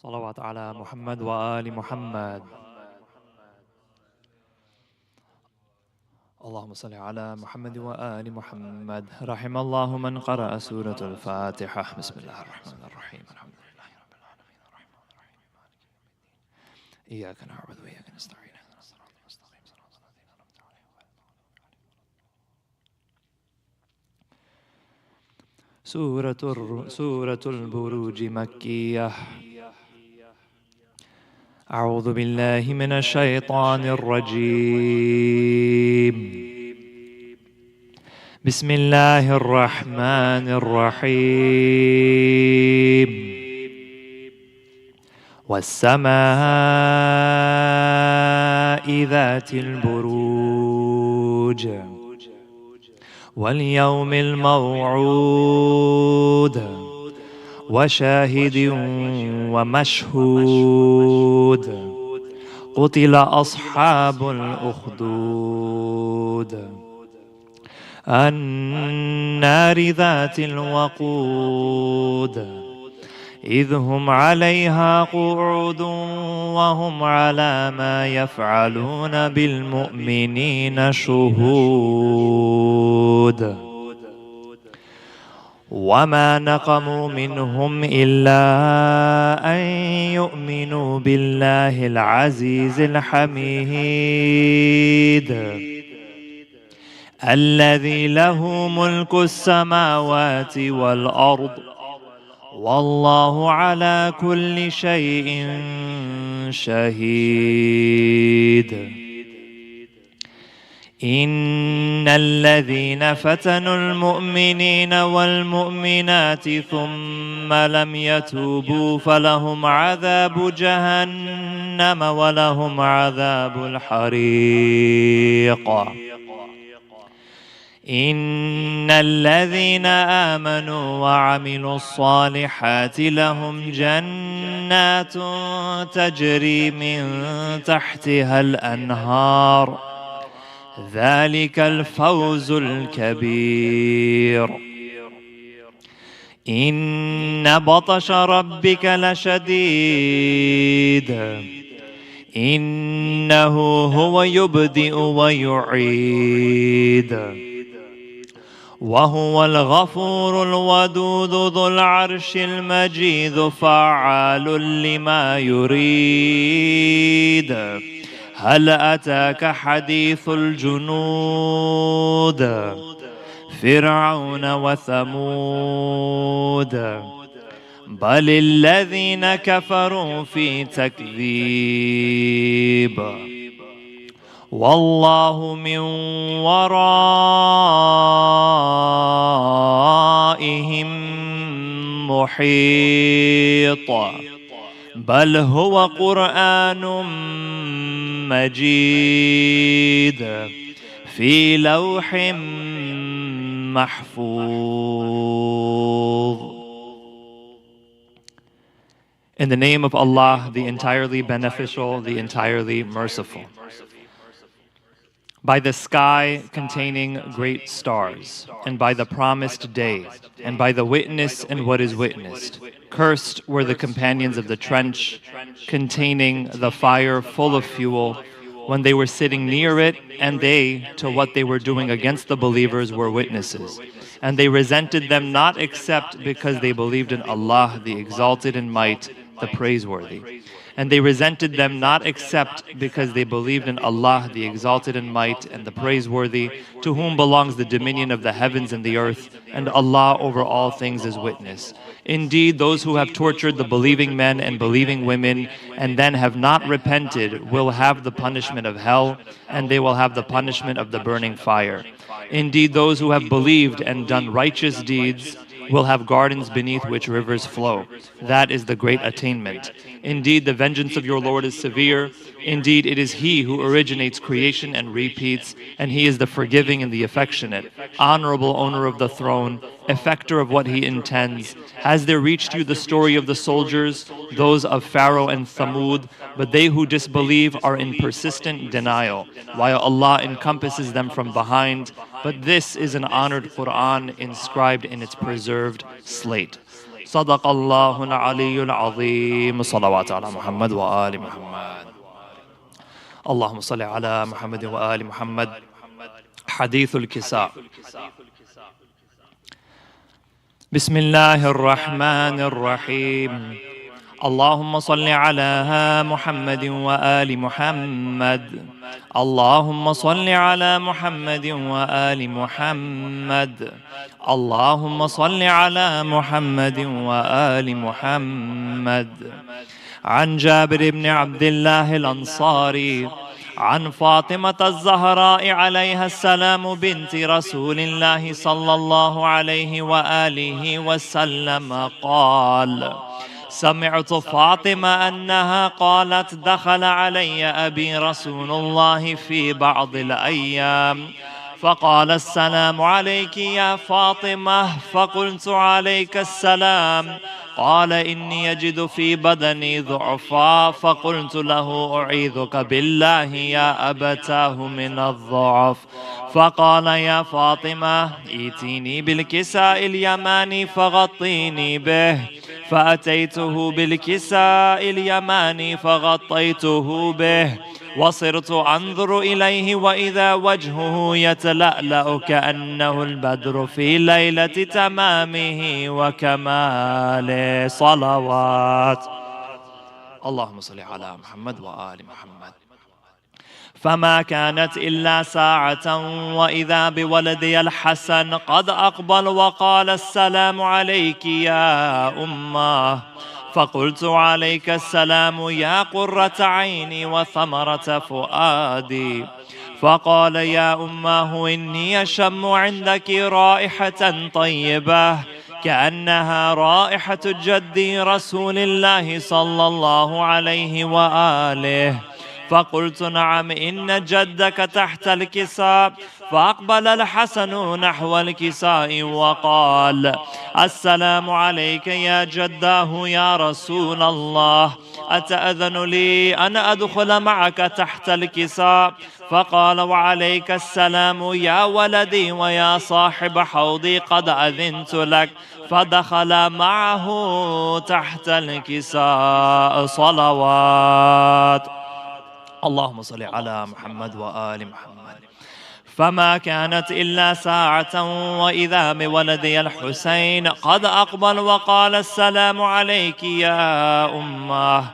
صلوات على محمد وآل محمد. اللهم صل على محمد وآل محمد. رحم الله من قرأ سورة الفاتحة. بسم الله الرحمن الرحيم. الحمد لله رب العالمين الرحمن الرحيم مالك يوم الدين. إياك نعبد وإياك نستعين. اهدنا الصراط المستقيم صراط الذين أنعمت عليهم غير المغضوب عليهم. سورة البروج مكية. أعوذ بالله من الشيطان الرجيم. بسم الله الرحمن الرحيم. والسماء ذات البروج واليوم الموعود وشاهد ومشهود. قتل أصحاب الأخدود النار ذات الوقود إذ هم عليها قعود وهم على ما يفعلون بالمؤمنين شهود. وما نقموا منهم إلا أن يؤمنوا بالله العزيز الحميد الذي له ملك السماوات والأرض والله على كل شيء شهيد. إن الذين فتنوا المؤمنين والمؤمنات ثم لم يتوبوا فلهم عذاب جهنم ولهم عذاب الحريق. إن الذين آمنوا وعملوا الصالحات لهم جنات تجري من تحتها الأنهار ذلك الفوز الكبير. إن بطش ربك لشديد إنه هو يبدئ ويعيد وهو الغفور الودود ذو العرش المجيد فعال لما يريد. هل أتاك حديث الجنود فرعون وثمود بل الذين كفروا في تكذيب والله من ورائهم محيط بل هو قرآن مجيد في لوح محفوظ. In the name of Allah, the entirely beneficial, the entirely merciful. By the sky containing great stars, and by the promised day, and by the witness and what is witnessed. Cursed were the companions of the trench, containing the fire full of fuel, when they were sitting near it, and they, to what they were doing against the believers, were witnesses. And they resented them not except because they believed in Allah, the exalted in might, the praiseworthy. And they resented them not except because they believed in Allah, the exalted in might and the praiseworthy, to whom belongs the dominion of the heavens and the earth, and Allah over all things is witness. Indeed, those who have tortured the believing men and believing women and then have not repented will have the punishment of hell, and they will have the punishment of the burning fire. Indeed, those who have believed and done righteous deeds will have gardens beneath which rivers flow. That is the great attainment. Indeed, the vengeance of your Lord is severe. Indeed, it is He who originates creation and repeats, and He is the forgiving and the affectionate, honorable owner of the throne, effector of what He intends. Has there reached you the story of the soldiers, those of Pharaoh and Thamud? But they who disbelieve are in persistent denial, while Allah encompasses them from behind. But this is an honored Quran inscribed in its preserved slate. صدق الله العلي العظيم. صلوات على محمد وآل محمد. اللهم صل على محمد وآل محمد. حديث الكساء. بسم الله الرحمن الرحيم. اللهم صل على محمد وآل محمد. اللهم صل على محمد وآل محمد. اللهم صل على محمد وآل محمد. عن جابر بن عبد الله الأنصاري عن فاطمة الزهراء عليها السلام بنت رسول الله صلى الله عليه وآله وسلم قال: سمعت فاطمة أنها قالت: دخل علي أبي رسول الله في بعض الأيام فقال: السلام عليك يا فاطمة. فقلت: عليك السلام. قال: إني يجد في بدني ضعفا. فقلت له: أعيذك بالله يا أبتاه من الضعف. فقال: يا فاطمة ائتيني بالكساء اليماني فغطيني به. فأتيته بالكساء اليماني فغطيته به، وصرت أنظر إليه وإذا وجهه يتلألأ كأنه البدر في ليلة تمامه وكماله. صلوات. اللهم صل على محمد وآل محمد. فما كانت إلا ساعة وإذا بولدي الحسن قد أقبل وقال: السلام عليك يا أمه. فقلت: عليك السلام يا قرة عيني وثمرة فؤادي. فقال: يا أمه إني أشم عندك رائحة طيبة كأنها رائحة جدي رسول الله صلى الله عليه وآله. فقلت: نعم إن جدك تحت الكساء. فأقبل الحسن نحو الكساء وقال: السلام عليك يا جداه يا رسول الله، أتأذن لي أن أدخل معك تحت الكساء؟ فقال: وعليك السلام يا ولدي ويا صاحب حوضي، قد أذنت لك. فدخل معه تحت الكساء. صلوات. اللهم صل على محمد وآل محمد. فما كانت إلا ساعة وإذا بولدي الحسين قد أقبل وقال: السلام عليك يا أمه.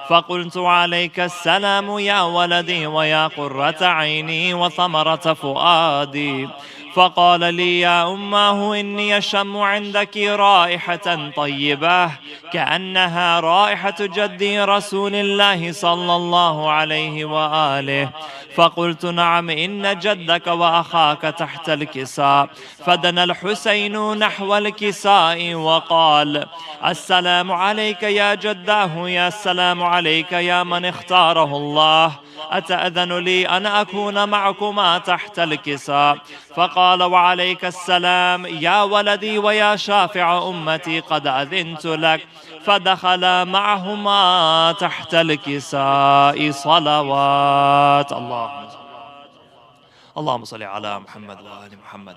فقلت: عليك السلام يا ولدي ويا قرة عيني وثمرة فؤادي. فقال لي: يا أمه إني أشم عندك رائحة طيبة كأنها رائحة جدي رسول الله صلى الله عليه وآله. فقلت: نعم إن جدك وأخاك تحت الكساء. فدنا الحسين نحو الكساء وقال: السلام عليك يا جداه، يا السلام عليك يا من اختاره الله، أتأذن لي أن أكون معكما تحت الكساء؟ فقال: وعليك السلام يا ولدي ويا شافع أمتي، قد أذنت لك. فدخل معهما تحت الكساء. صلوات. اللهم صل على محمد وآل محمد.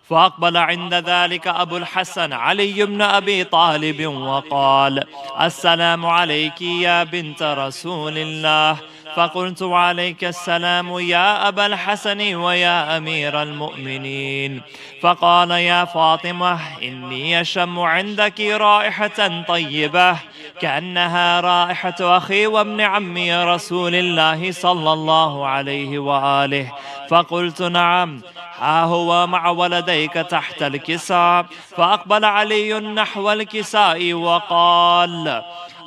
فأقبل عند ذلك أبو الحسن علي بن أبي طالب وقال: السلام عليك يا بنت رسول الله. فقلت: عليك السلام يا أبا الحسن ويا أمير المؤمنين. فقال: يا فاطمة إني أشم عندك رائحة طيبة كأنها رائحة أخي وابن عمي رسول الله صلى الله عليه وآله. فقلت: نعم، ها هو مع ولديك تحت الكساء. فأقبل علي نحو الكساء وقال: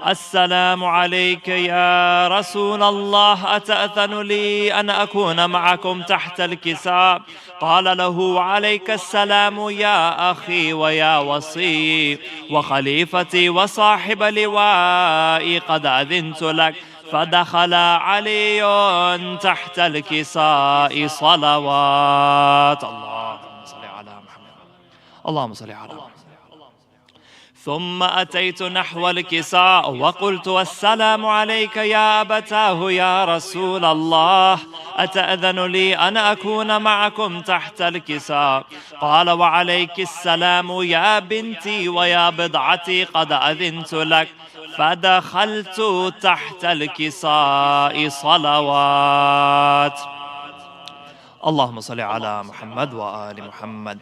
السلام عليك يا رسول الله، أتأذن لي أن أكون معكم تحت الكساء؟ قال له: عليك السلام يا أخي ويا وصي وخليفتي وصاحب لوائي، قد أذنت لك. فدخل علي تحت الكساء. صلوات. اللهم صل على محمد. اللهم صل على محمد. ثم أتيت نحو الكساء وقلت: السلام عليك يا أبتاه يا رسول الله، أتأذن لي أن أكون معكم تحت الكساء؟ قال: وعليك السلام يا بنتي ويا بضعتي، قد أذنت لك. فدخلت تحت الكساء. صلوات. اللهم صل على محمد وآل محمد.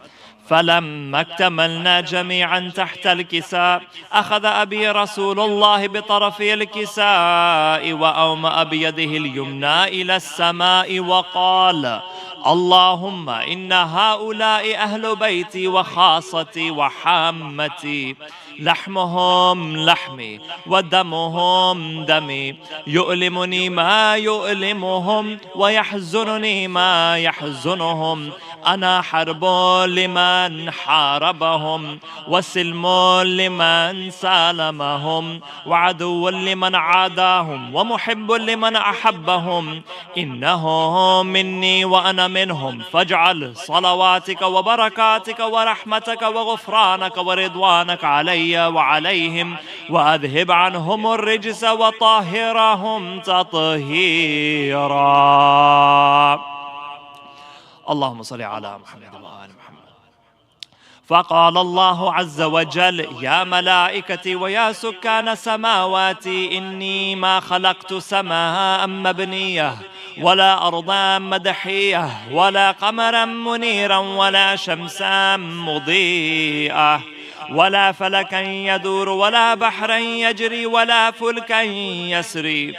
فلما اكتملنا جميعا تحت الكساء، أخذ أبي رسول الله بطرف الكساء وأومأ بيده اليمنى إلى السماء وقال: اللهم إن هؤلاء أهل بيتي وخاصتي وحامتي، لحمهم لحمي ودمهم دمي، يؤلمني ما يؤلمهم ويحزنني ما يحزنهم. أنا حرب لمن حاربهم، وسلم لمن سالمهم، وعدو لمن عاداهم، ومحب لمن أحبهم. إنهم مني وأنا منهم، فاجعل صلواتك وبركاتك ورحمتك وغفرانك ورضوانك علي وعليهم، وأذهب عنهم الرجس وطهرهم تطهيرا. اللهم صل على محمد وآل محمد. فقال الله عز وجل: يا ملائكتي ويا سكان سماواتي، إني ما خلقت سماء مبنية ولا أرضا مدحية ولا قمرا منيرا ولا شمسا مضيئة ولا فلكا يدور ولا بحرا يجري ولا فلكا يسري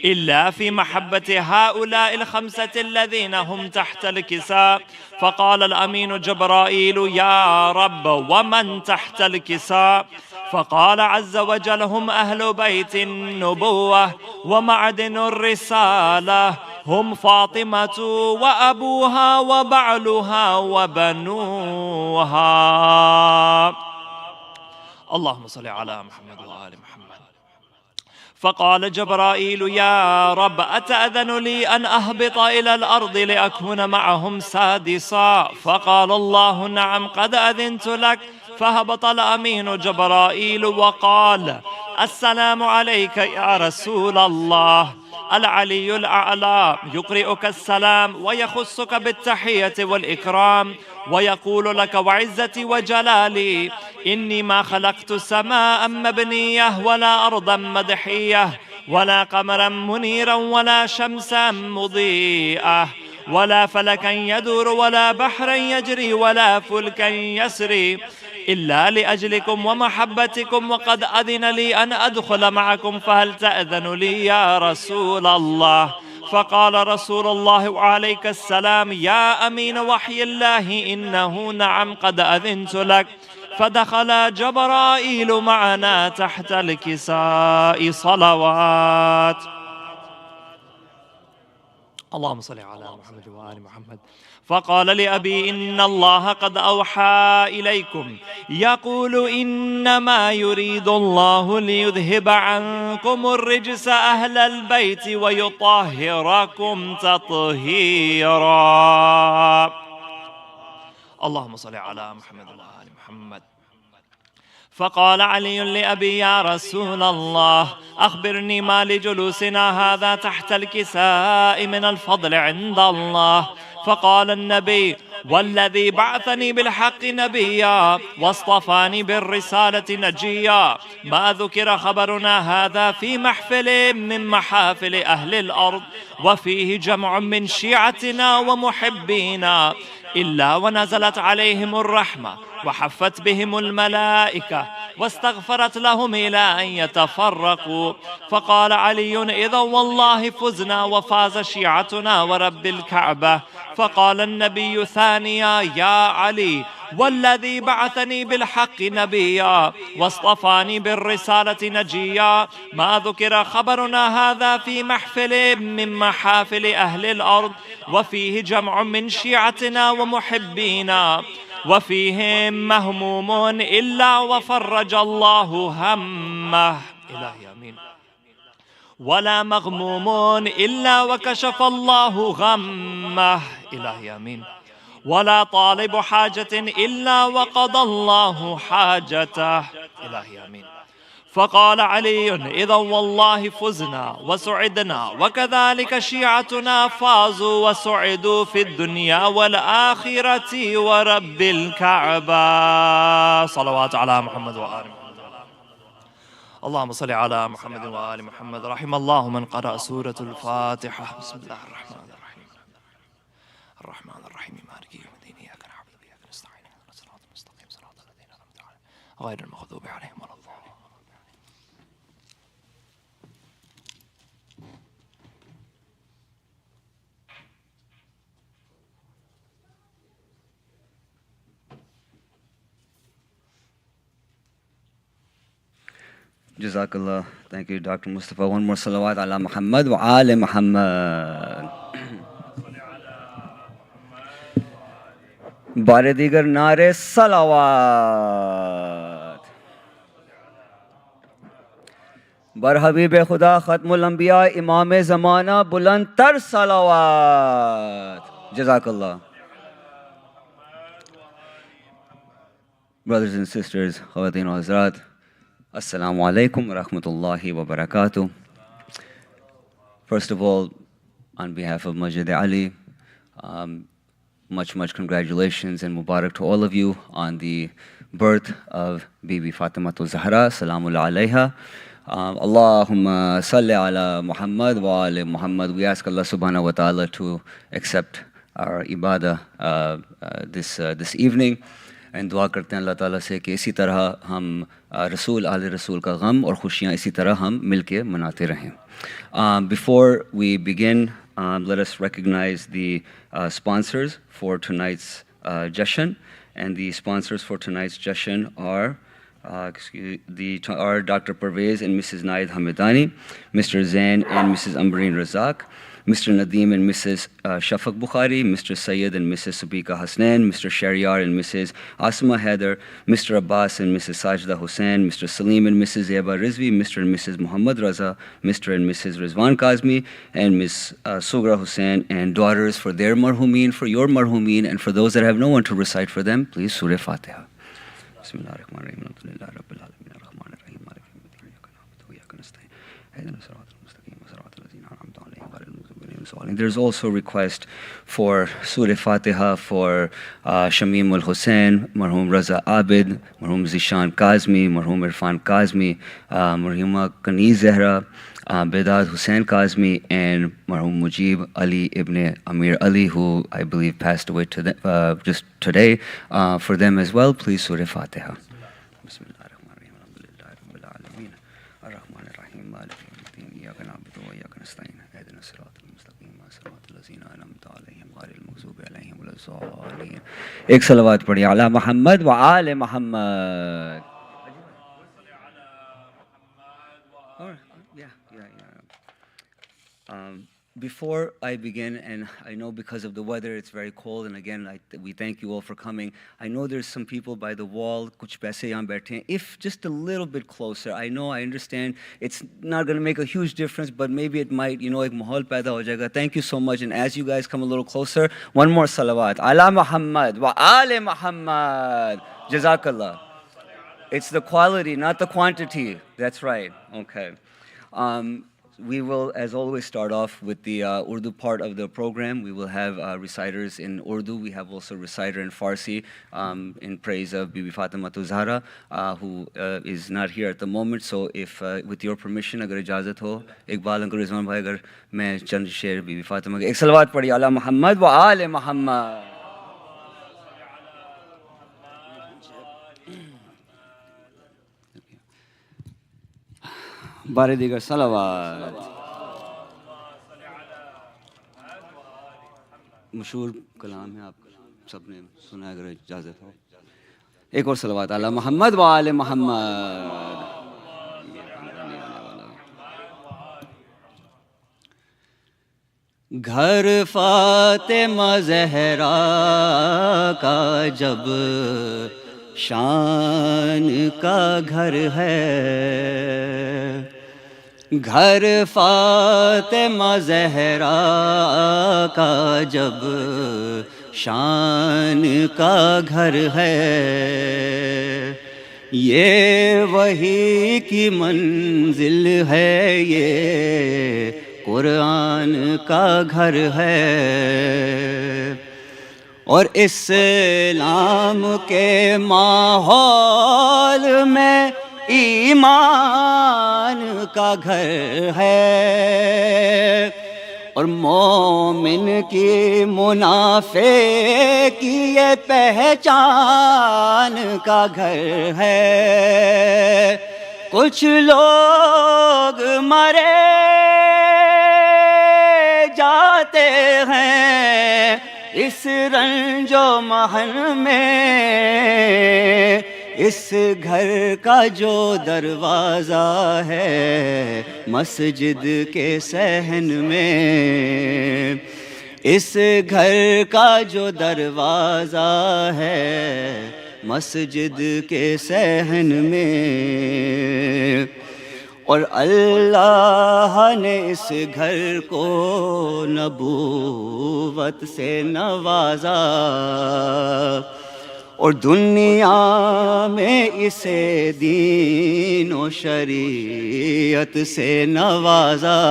إلا في محبة هؤلاء الخمسة الذين هم تحت الكساء. فقال الأمين جبرائيل: يا رب، ومن تحت الكساء؟ فقال عز وجل: هم أهل بيت النبوة ومعدن الرسالة، هم فاطمة وأبوها وبعلها وبنوها. اللهم صل على محمد وآل محمد. فقال جبرائيل: يا رب، أتأذن لي أن أهبط إلى الأرض لأكون معهم سادسا؟ فقال الله: نعم، قد أذنت لك. فهبط الأمين جبرائيل وقال: السلام عليك يا رسول الله. العلي الأعلى يقرئك السلام ويخصك بالتحية والإكرام، ويقول لك: وعزتي وجلالي، إني ما خلقت سماء مبنية ولا أرضا مدحية ولا قمرا منيرا ولا شمسا مضيئة ولا فلكا يدور ولا بحرا يجري ولا فلكا يسري إلا لأجلكم ومحبتكم، وقد أذن لي أن أدخل معكم، فهل تأذن لي يا رسول الله؟ فقال رسول الله: وعليك السلام يا أمين وحي الله، إنه نعم، قد أذنت لك. فدخل جبرائيل معنا تحت الكساء. صلوات. اللهم صل على محمد وآل محمد. فقال لأبي: إن الله قد أوحى إليكم يقول: إنما يريد الله ليذهب عنكم الرجس أهل البيت ويطهركم تطهيرا. اللهم صل على محمد وآل محمد. فقال علي لأبي: يا رسول الله، أخبرني ما لجلوسنا هذا تحت الكساء من الفضل عند الله. فقال النبي: والذي بعثني بالحق نبيا واصطفاني بالرسالة نجيا، ما ذكر خبرنا هذا في محفل من محافل أهل الأرض وفيه جمع من شيعتنا ومحبينا إلا ونزلت عليهم الرحمة وحفت بهم الملائكة واستغفرت لهم إلى أن يتفرقوا. فقال علي: إذا والله فزنا وفاز شيعتنا ورب الكعبة. فقال النبي ثانيا: يا علي، والذي بعثني بالحق نبيا واصطفاني بالرسالة نجيا، ما ذكر خبرنا هذا في محفل من محافل أهل الأرض وفيه جمع من شيعتنا ومحبينا وفيهم مهموم إلا وفرج الله همه. إلهي آمين. ولا مغموم إلا وكشف الله غمه. إلهي آمين. ولا طالب حاجة إلا وقضى الله حاجته. إلهي آمين. فقال علي: إذا والله فزنا وسعدنا، وكذلك شيعتنا فازوا وسعدوا في الدنيا والآخرة ورب الكعبة. صلوات على محمد وآل محمد. اللهم صل على محمد وآل محمد. رحم الله من قرأ سورة الفاتحة. بسم الله الرحمن الرحيم. الرحمن الرحيم مالك يوم الدين. إياك نعبد وإياك نستعين. اهدنا الصراط المستقيم صراط الذين أنعمت عليهم غير المغضوب عليهم ولا الضالين. Jazakallah. Thank you, Dr. Mustafa. One more salawat ala Muhammad wa ali Muhammad. Bare digar nare salawat. Bar Habib Khuda Khatmul Anbiya Imam Zamana Bulantar salawat. Jazakallah. Brothers and sisters, Khawateen wa Hazrat, Assalamu alaikum wa rahmatullahi wa barakatuh. First of all, on behalf of Masjid-e-Ali, much congratulations and mubarak to all of you on the birth of Bibi Fatima Zahra, Salamul alayha. Allahumma salli ala Muhammad wa ali Muhammad. We ask Allah subhanahu wa ta'ala to accept our ibadah this evening. And दुआ करते हैं अल्लाह ताला से कि इसी तरह हम रसूल आले रसूल का गम और खुशियाँ इसी तरह हम मिल के मनाते रहें. Before we begin, let us recognize the sponsors for tonight's Jashan. And the sponsors for tonight's Jashan are Dr. Pervez and Mrs. Naid Hamidani, Mr. Zain and Mrs. Ambreen Razak, Mr. Nadeem and Mrs. Shafaq Bukhari, Mr. Syed and Mrs. Subika Hasnain, Mr. Shariar and Mrs. Asma Haider, Mr. Abbas and Mrs. Sajda Hussain, Mr. Salim and Mrs. Zeba Rizvi, Mr. and Mrs. Muhammad Raza, Mr. and Mrs. Rizwan Kazmi, and Ms. Sugra Hussain, and daughters for their marhumeen, for your marhumeen, and for those that have no one to recite for them, please Surah Fatiha. Bismillahirrahmanirrahim. Alhamdulillahi Rabbil Alamin. Ar-Rahmanir Rahim. Maliki yawmiddin. Iyyaka na'budu wa iyyaka nasta'in. Ihdina as-siratal mustaqim. Siratal ladzina an'amta alayhim ghayril maghdubi alayhim waladdallin. There's also a request for Surah Fatiha for Shamim al-Hussain, Marhum Raza Abid, Marhum Zishan Kazmi, Marhum Irfan Kazmi, Marhuma Kani Zahra, Bedad Hussain Kazmi, and Marhum Mujib Ali ibn Amir Ali, who I believe passed away just today. For them as well, please Surah Fatiha. Bismillahirrahmanirrahim. Alhamdulillahi Rabbil Alamin. Ar-Rahmanir Rahim. Maliki yawmiddin. Iyyaka na'budu wa iyyaka nasta'in. Ihdina as-siratal mustaqim. Siratal ladzina an'amta alayhim ghayril maghdubi alayhim waladdallin. Ek salawat padhi ala Muhammad wa ali Muhammad. Before I begin, and I know because of the weather it's very cold, and again we thank you all for coming. I know there's some people by the wall, kuch paise yahan baithe hain. If just a little bit closer, I know, I understand it's not going to make a huge difference, but maybe it might, ek mahol paida ho jayega. Thank you so much, and as you guys come a little closer, one more salawat. Ala Muhammad wa ali Muhammad. Jazakallah. It's the quality, not the quantity. That's right. Okay. We will, as always, start off with the Urdu part of the program. We will have reciters in Urdu. We have also a reciter in Farsi in praise of Bibi Fatima Zahra, who is not here at the moment. So if, with your permission, agar ijazat ho, Iqbal and Rizwan bhai, agar main chand sher Bibi Fatima ke ek salawat padhi ala Muhammad wa ali Muhammad. बारे दीगर सलावत मशहूर कलाम है, आप सबने सुना अगर इजाज़त हो. एक और सलावत अला मोहम्मद व आले मोहम्मद. घर फातिमा ज़हरा का जब शान का घर है, घर फातिमा ज़हरा का जब شان کا گھر ہے، یہ وحی کی منزل ہے، یہ قرآن کا گھر ہے، اور اسلام کے ماحول میں ایمان کا گھر ہے، اور مومن کی منافق کی یہ پہچان کا گھر ہے۔ کچھ لوگ مرے جاتے ہیں اس رنج و محن میں، اس گھر کا جو دروازہ ہے مسجد کے صحن میں، اس گھر کا جو دروازہ ہے مسجد کے صحن میں، اور اللہ نے اس گھر کو نبوت سے نوازا، اور دنیا میں اسے دین و شریعت سے نوازا،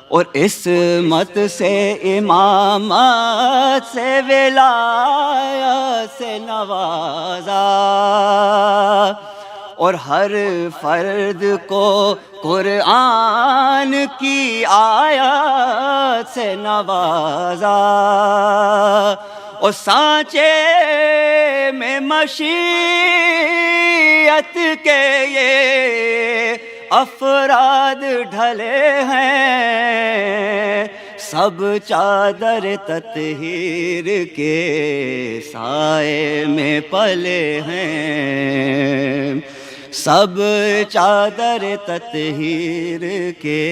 اور عصمت سے امامت سے ولایت سے نوازا، اور ہر فرد کو قرآن کی آیات سے نوازا، اور سانچے میں مشیت کے یہ افراد ڈھلے ہیں، سب چادر تطہیر کے سائے میں پلے ہیں، سب چادر تطہیر کے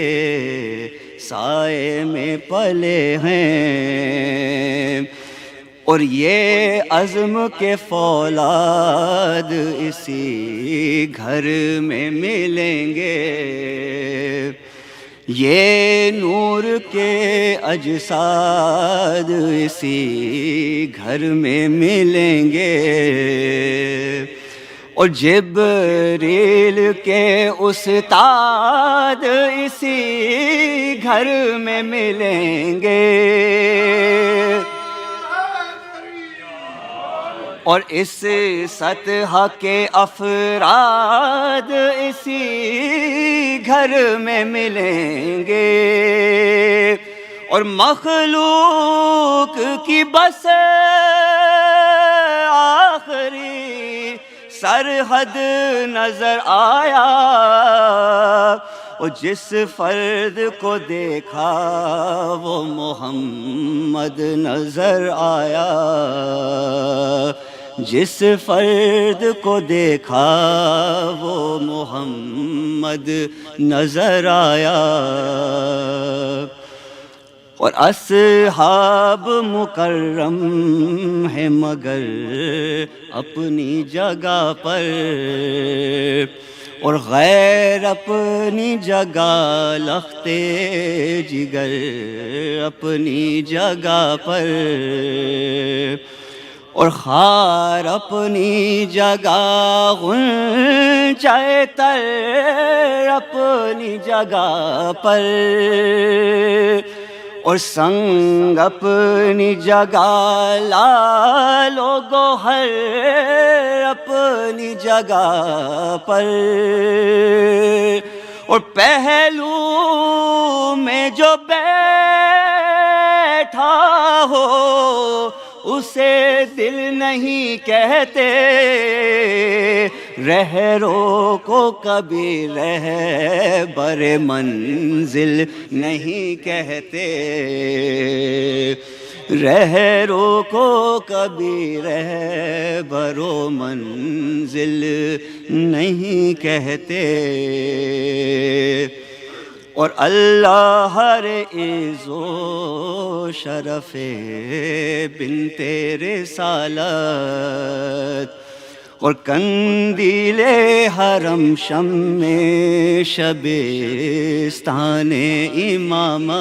سائے میں پلے ہیں، اور یہ عزم کے فولاد اسی گھر میں ملیں گے، یہ نور کے اجساد اسی گھر میں ملیں گے، اور جبریل کے استاد اسی گھر میں ملیں گے، اور اس سطح کے افراد اسی گھر میں ملیں گے، اور مخلوق کی بس آخری سرحد نظر آیا، اور جس فرد کو دیکھا وہ محمد نظر آیا، جس فرد کو دیکھا وہ محمد نظر آیا، اور اصحاب مکرم ہے مگر اپنی جگہ پر، اور غیر اپنی جگہ لختے جگر اپنی جگہ پر، اور خار اپنی جگہ غنچۂ تر اپنی جگہ پر، اور سنگ اپنی جگہ لال و گوہر اپنی جگہ پر، اور پہلو میں جو بیٹھا ہو اسے دل نہیں کہتے، رہرو کو کبھی رہبر منزل نہیں کہتے، رہرو کو کبھی رہبر منزل نہیں کہتے، اور اللہ ہر عز و شرف بنت رسالت، اور قندیل حرم شمع شبستان امامت،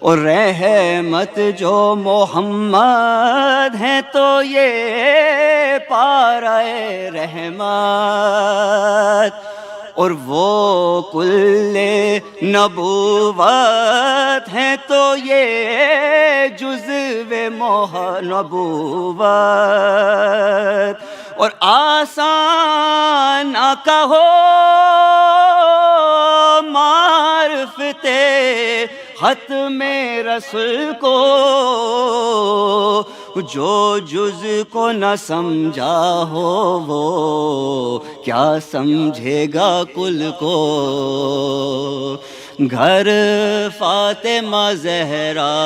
और रहमत जो मोहम्मद है तो ये पाराए रहमत और वो कुल्ले नबूवत है तो ये जुज़्वे नबूवत और आसान ना कहो मारफते खत में रसूल को जो जुज़ को न समझा हो वो क्या समझेगा कुल को घर फातिमा ज़हरा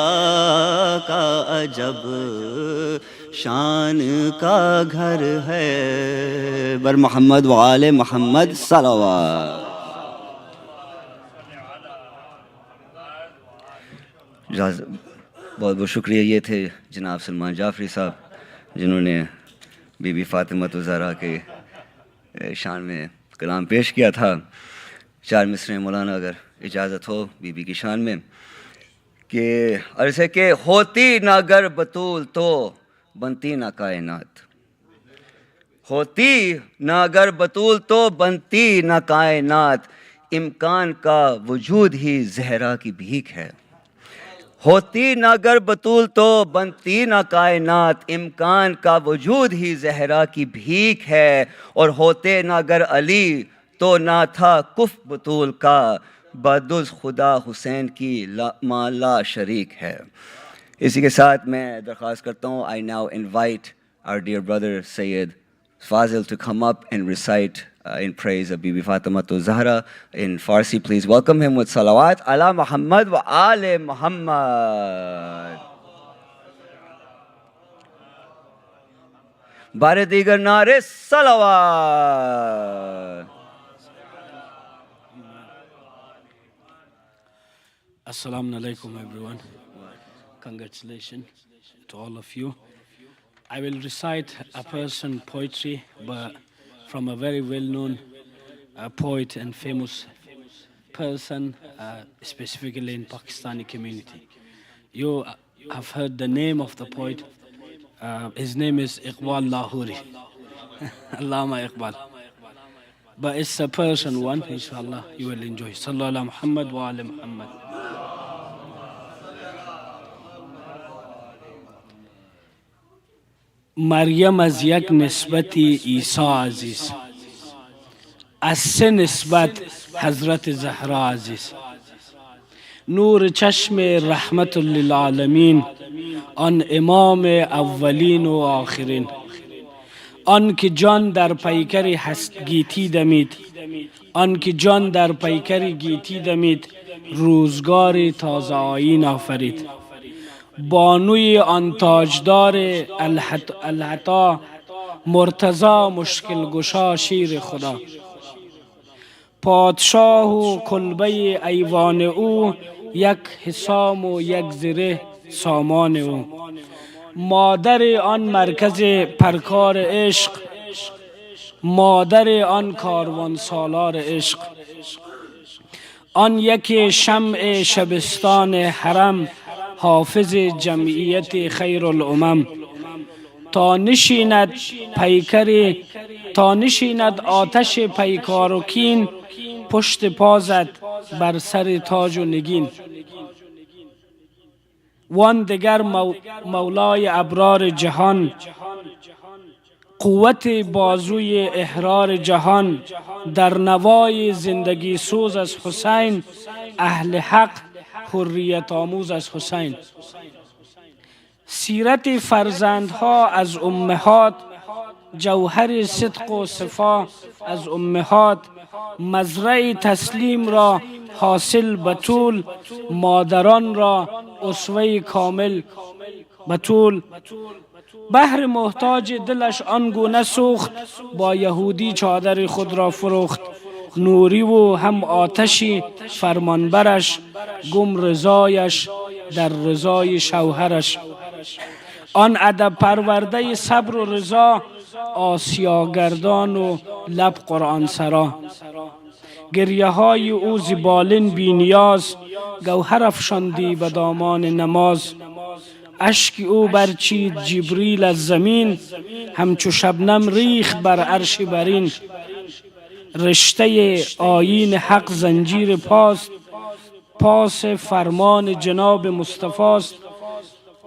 का अजब शान का घर है बर मोहम्मद व आले मोहम्मद सल्लल्लाहु बहुत बहुत शुक्रिया। ये थे जनाब सलमान जाफरी साहब जिन्होंने बीबी फातिमा ज़हरा के शान में कलाम पेश किया था। चार मिसरे मौलाना अगर इजाज़त हो बीबी की शान में कि अर्ज़ है कि होती ना गर बतूल तो बनती ना कायनात, होती ना गर बतूल तो बनती ना कायनात, इम्कान का वजूद ही ज़हरा की भीख है। होती ना गर बतूल तो बनती ना कायनात, इम्कान का वजूद ही ज़हरा की भीख है। और होते ना गर अली तो ना था कुफ बतूल का, बदुज़ खुदा हुसैन की माला शरीक है। इसी के साथ मैं दरख्वास्त करता हूँ, I now invite our dear brother Syed Fazil to come up and recite in praise of Bibi Fatima Zahra in Farsi. Please welcome him with salawat ala Muhammad wa ale Muhammad. Bare digar nare salawat. Assalamu alaikum everyone. Congratulations to all of you. I will recite a person poetry, but from a very well-known poet and famous person, specifically in Pakistani community. You have heard the name of the poet. His name is Iqbal Lahori. Allama Iqbal. But it's a person one, inshallah, you will enjoy. Sallallahu ala Muhammad wa ala Muhammad. مریم از یک نسبتی عیسی عزیز، از سه نسبت حضرت زهرا عزیز. نور چشم رحمت للعالمین، آن امام اولین و آخرین. آن که جان در پیکر گیتی دمید، آن که جان در پیکر گیتی دمید، روزگار تازه آیین آفرید. بانوی آن تاجدار العطا، مرتضی مشکل گشا شیر خدا. پادشاه و کلبه ایوان او، یک حسام و یک زره سامان او. مادر آن مرکز پرکار عشق، مادر آن کاروان سالار عشق. آن یک شمع شبستان حرم، حافظ جمعیت خیر الامم. تا نشیند آتش پیکار و کین، پشت پازد بر سر تاج و نگین. وان دگر مولای ابرار جهان، قوت بازوی احرار جهان. در نوای زندگی سوز از حسین، اهل حق حریت آموز از حسین. سیرت فرزندها از امهات، جوهر صدق و صفا از امهات. مزرع تسلیم را حاصل بطول، مادران را اسوه کامل بطول. بهر محتاج دلش آنگونه سوخت، با یهودی چادر خود را فروخت. نوری و هم آتشی فرمانبرش، گم رضایش در رضای شوهرش. آن ادب پرورده صبر و رضا، آسیاگردان و لب قرآن سرا. گریه های او زبالین بی نیاز، گوهر افشاندی به دامان نماز. اشک او برچید جبریل از زمین، همچو شبنم ریخت بر عرش برین. رشته آیین حق زنجیر پاس فرمان جناب مصطفاست.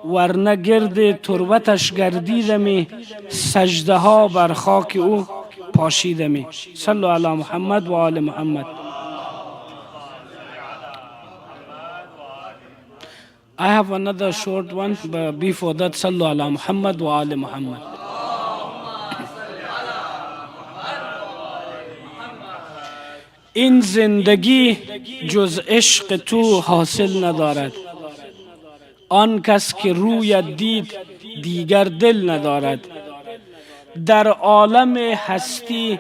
ورنه گرد تربتش گردیدمی، سجده ها بر خاک او پاشیدمی. صلو علی محمد و آل محمد. I have another short one, but before that, صلو علی محمد و آل محمد. این زندگی جز عشق تو حاصل ندارد، آن کس که رویت دید دیگر دل ندارد. در عالم هستی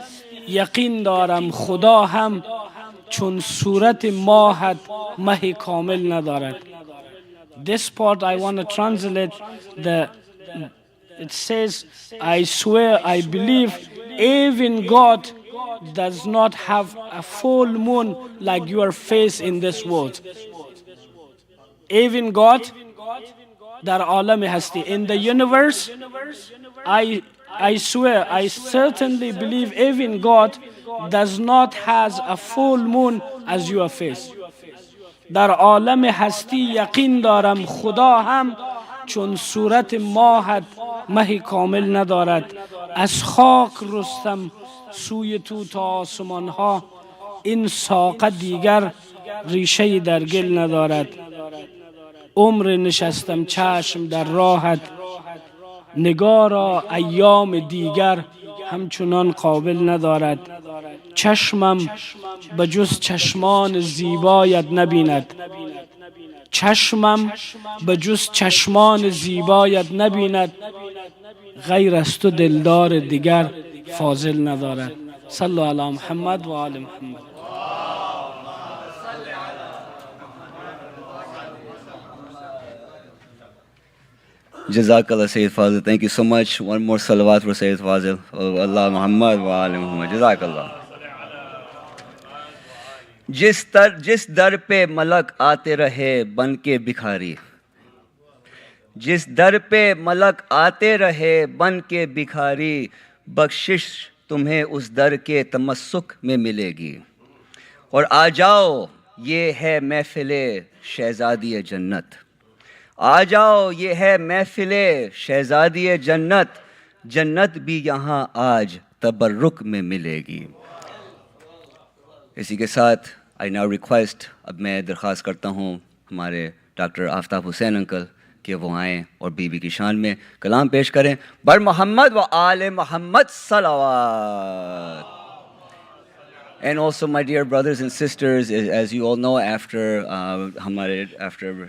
یقین دارم خدا هم چون صورت ماهت مه کامل ندارد. This part I want to translate. It says, I swear I believe even God does not have a full moon like your face in this world. Even God, there Alam هستی, in the universe, I swear, I certainly believe even God does not has a full moon as your face. در عالم هستی یقین دارم خدا هم چون صورت ماهت مه کامل ندارد. از خاک رستم سوی تو تا آسمان ها، این ساقه دیگر ریشه در گل ندارد. عمر نشستم چشم در راحت، نگارا ایام دیگر همچنان قابل ندارد. چشمم به جز چشمان زیبایت نبیند، چشمم به جز چشمان زیبایت نبیند. غیر از تو دلدار دیگر فاضل ندارد. صلو علی محمد و آل محمد. Jazakallah Sayyid Fazil. Thank you so much. One more salawat for Sayyid Fazil. Oh, Allah Muhammad wa ali Muhammad. Jazakallah. جس در پہ ملک آتے رہے بن کے بکھاری، جس در پہ ملک آتے رہے بن کے بکھاری، بخشش تمہیں اس در کے تمسک میں ملے گی. اور آ جاؤ یہ ہے محفل شہزادی جنت، آ جاؤ یہ ہے محفل شہزادی جنت، جنت بھی یہاں آج تبرک میں ملے گی. اسی کے ساتھ آئی ناؤ ریکویسٹ، اب میں درخواست کرتا ہوں ہمارے ڈاکٹر آفتاب حسین انکل کہ وہ آئیں اور بی بی کی شان میں کلام پیش کریں. بر محمد و آل محمد صلوات. And also, my dear brothers and sisters, as you all know, after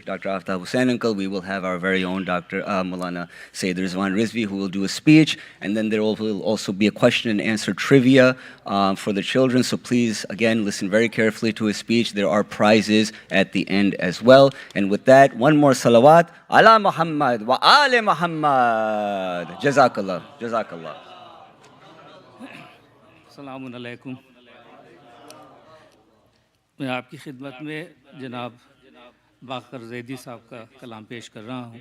Dr. Aftab Hussain uncle, we will have our very own Dr. Maulana Syed Rizwan Rizvi, who will do a speech, and then there will also be a question and answer trivia for the children. So please, again, listen very carefully to his speech. There are prizes at the end as well. And with that, one more salawat, ala Muhammad wa ali Muhammad. Jazakallah. Jazakallah. Assalamu alaikum. میں آپ کی خدمت میں جناب باقر زیدی صاحب کا کلام پیش کر رہا ہوں.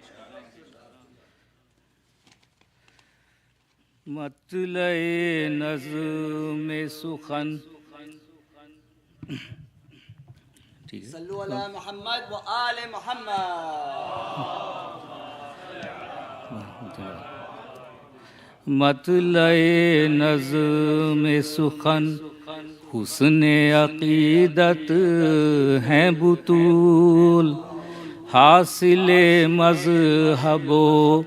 مطلع نظم سخن، ٹھیک ہے، صلو علی محمد و آل محمد. مطلع نظم سخن حسن عقیدت ہیں بطول، حاصل مذہب و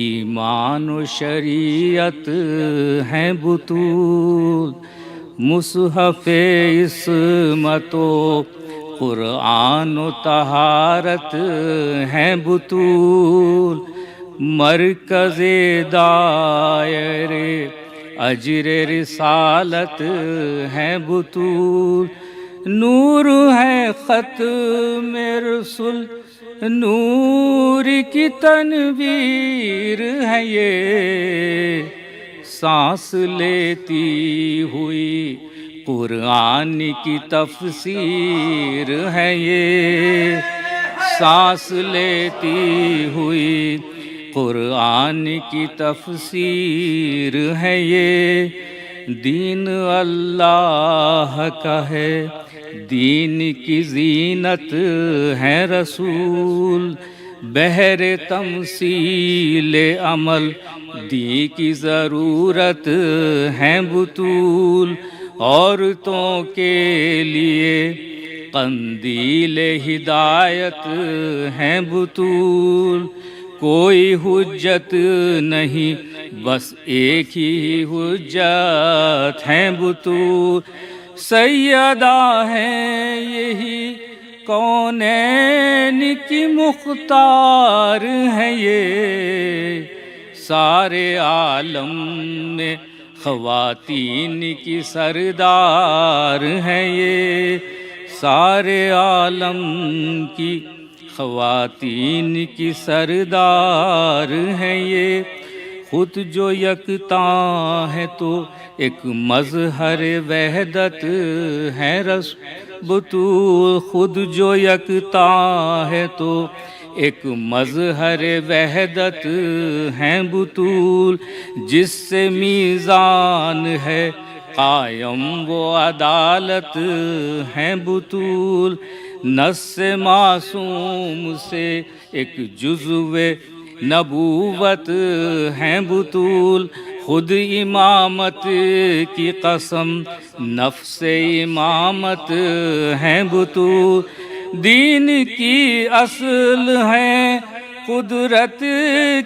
ایمان و شریعت ہیں بطول، مصحف عصمت و قرآن و طہارت ہیں بطول، مرکز دائرے اجر رسالت ہیں بطول، نور ہے ختم رسول، نور کی تنویر ہے یہ، سانس لیتی ہوئی قرآن کی تفسیر ہے یہ سانس لیتی ہوئی، قرآن کی تفسیر ہے یہ، دین اللہ کا ہے، دین کی زینت ہے رسول، بہر تمثیل عمل دی کی ضرورت ہے بطول، عورتوں کے لیے قندیل ہدایت ہے بطول، کوئی حجت نہیں بس ایک ہی حجت ہے بطول، سیدہ ہے یہی کونین کی مختار ہے یہ، سارے عالم میں خواتین کی سردار ہے یہ، سارے عالم کی خواتین کی سردار ہے یہ، خود جو یکتا ہے تو ایک مظہر وحدت ہے بطول، خود جو یکتا ہے تو ایک مظہر وحدت ہے بطول، جس سے میزان ہے قائم وہ عدالت ہے بطول، نص معصوم سے ایک جزو نبوت ہے بطول، خود امامت کی قسم نفس امامت ہے بطول، دین کی اصل ہے قدرت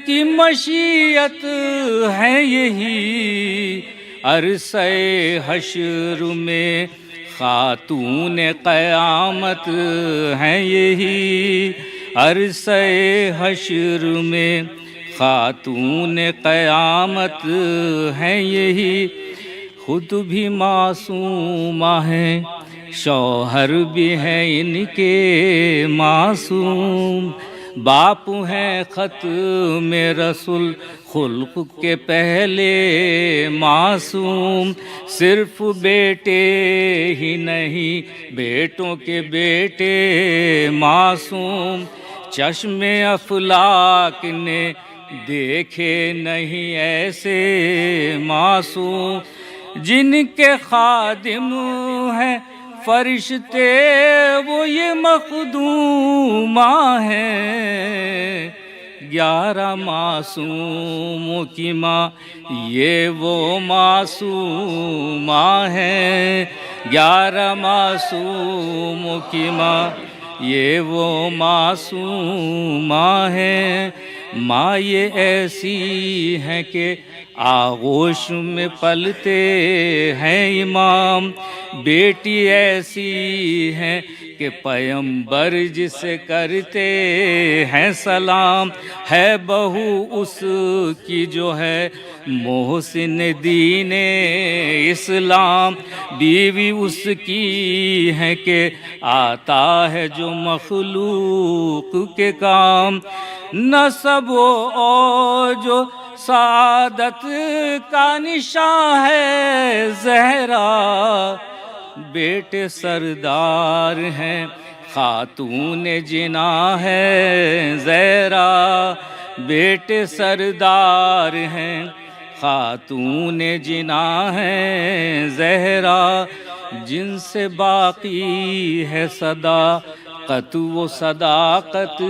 کی مشیت ہے یہی، عرصہ حشر میں خاتون قیامت ہے یہی، عرصہ حشر میں خاتون قیامت ہے یہی، خود بھی معصومہ ہیں شوہر بھی ہے ان کے معصوم، باپ ہیں ختم رسول خلق کے پہلے معصوم، صرف بیٹے ہی نہیں بیٹوں کے بیٹے معصوم، چشم افلاک نے دیکھے نہیں ایسے معصوم، جن کے خادم ہیں فرشتے وہ یہ مخدومہ ہیں، 11 معصوموں کی ماں یہ وہ معصومہ ہیں، 11 معصوموں کی ماں یہ وہ معصومہ ہیں، ماں یہ ایسی ہے کہ آغوش میں پلتے ہیں امام، بیٹی ایسی ہے کہ پیمبر جسے کرتے ہیں سلام، ہے بہو اس کی جو ہے محسن دین اسلام، بیوی اس کی ہے کہ آتا ہے جو مخلوق کے کام، نسب و جو سعادت کا نشاں ہے زہرا، بیٹے سردار ہیں خاتون جنا ہے زہرا، بیٹے سردار ہیں خاتون جنا ہے زہرا، جن سے باقی ہے صداقت و صداقت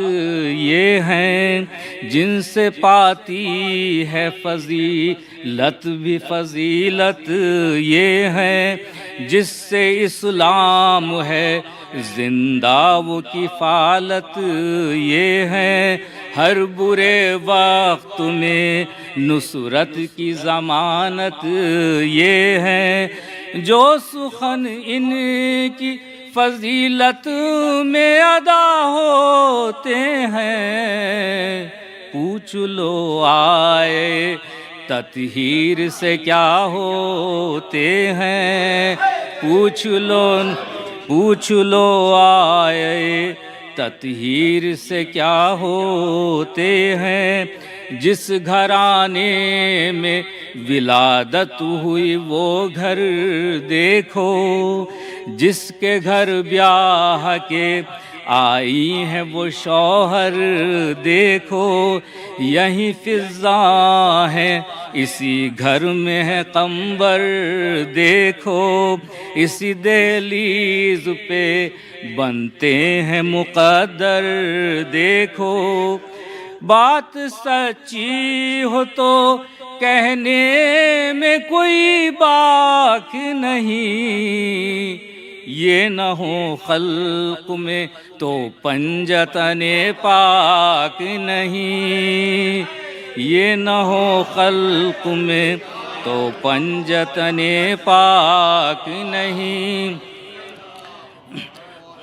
یہ ہیں، جن سے پاتی ہے فضیلت بھی فضیلت یہ ہیں، جس سے اسلام ہے زندہ وہ کفالت یہ ہے، ہر برے وقت میں نصرت کی ضمانت یہ ہے، جو سخن ان کی فضیلت میں ادا ہوتے ہیں، پوچھ لو آئے تطہیر سے کیا ہوتے ہیں، پوچھ لو آئے تطہیر سے کیا ہوتے ہیں. جس گھرانے میں ولادت ہوئی وہ گھر دیکھو. جس کے گھر بیاہ کے آئی ہے وہ شوہر دیکھو. یہی فضا ہے اسی گھر میں ہے قمبر دیکھو. اسی دہلیز پہ بنتے ہیں مقدر دیکھو. بات سچی ہو تو کہنے میں کوئی باک نہیں. یہ نہ ہو خلق میں تو پنجتن پاک نہیں. یہ نہ ہو خلق میں تو پنجتن پاک نہیں.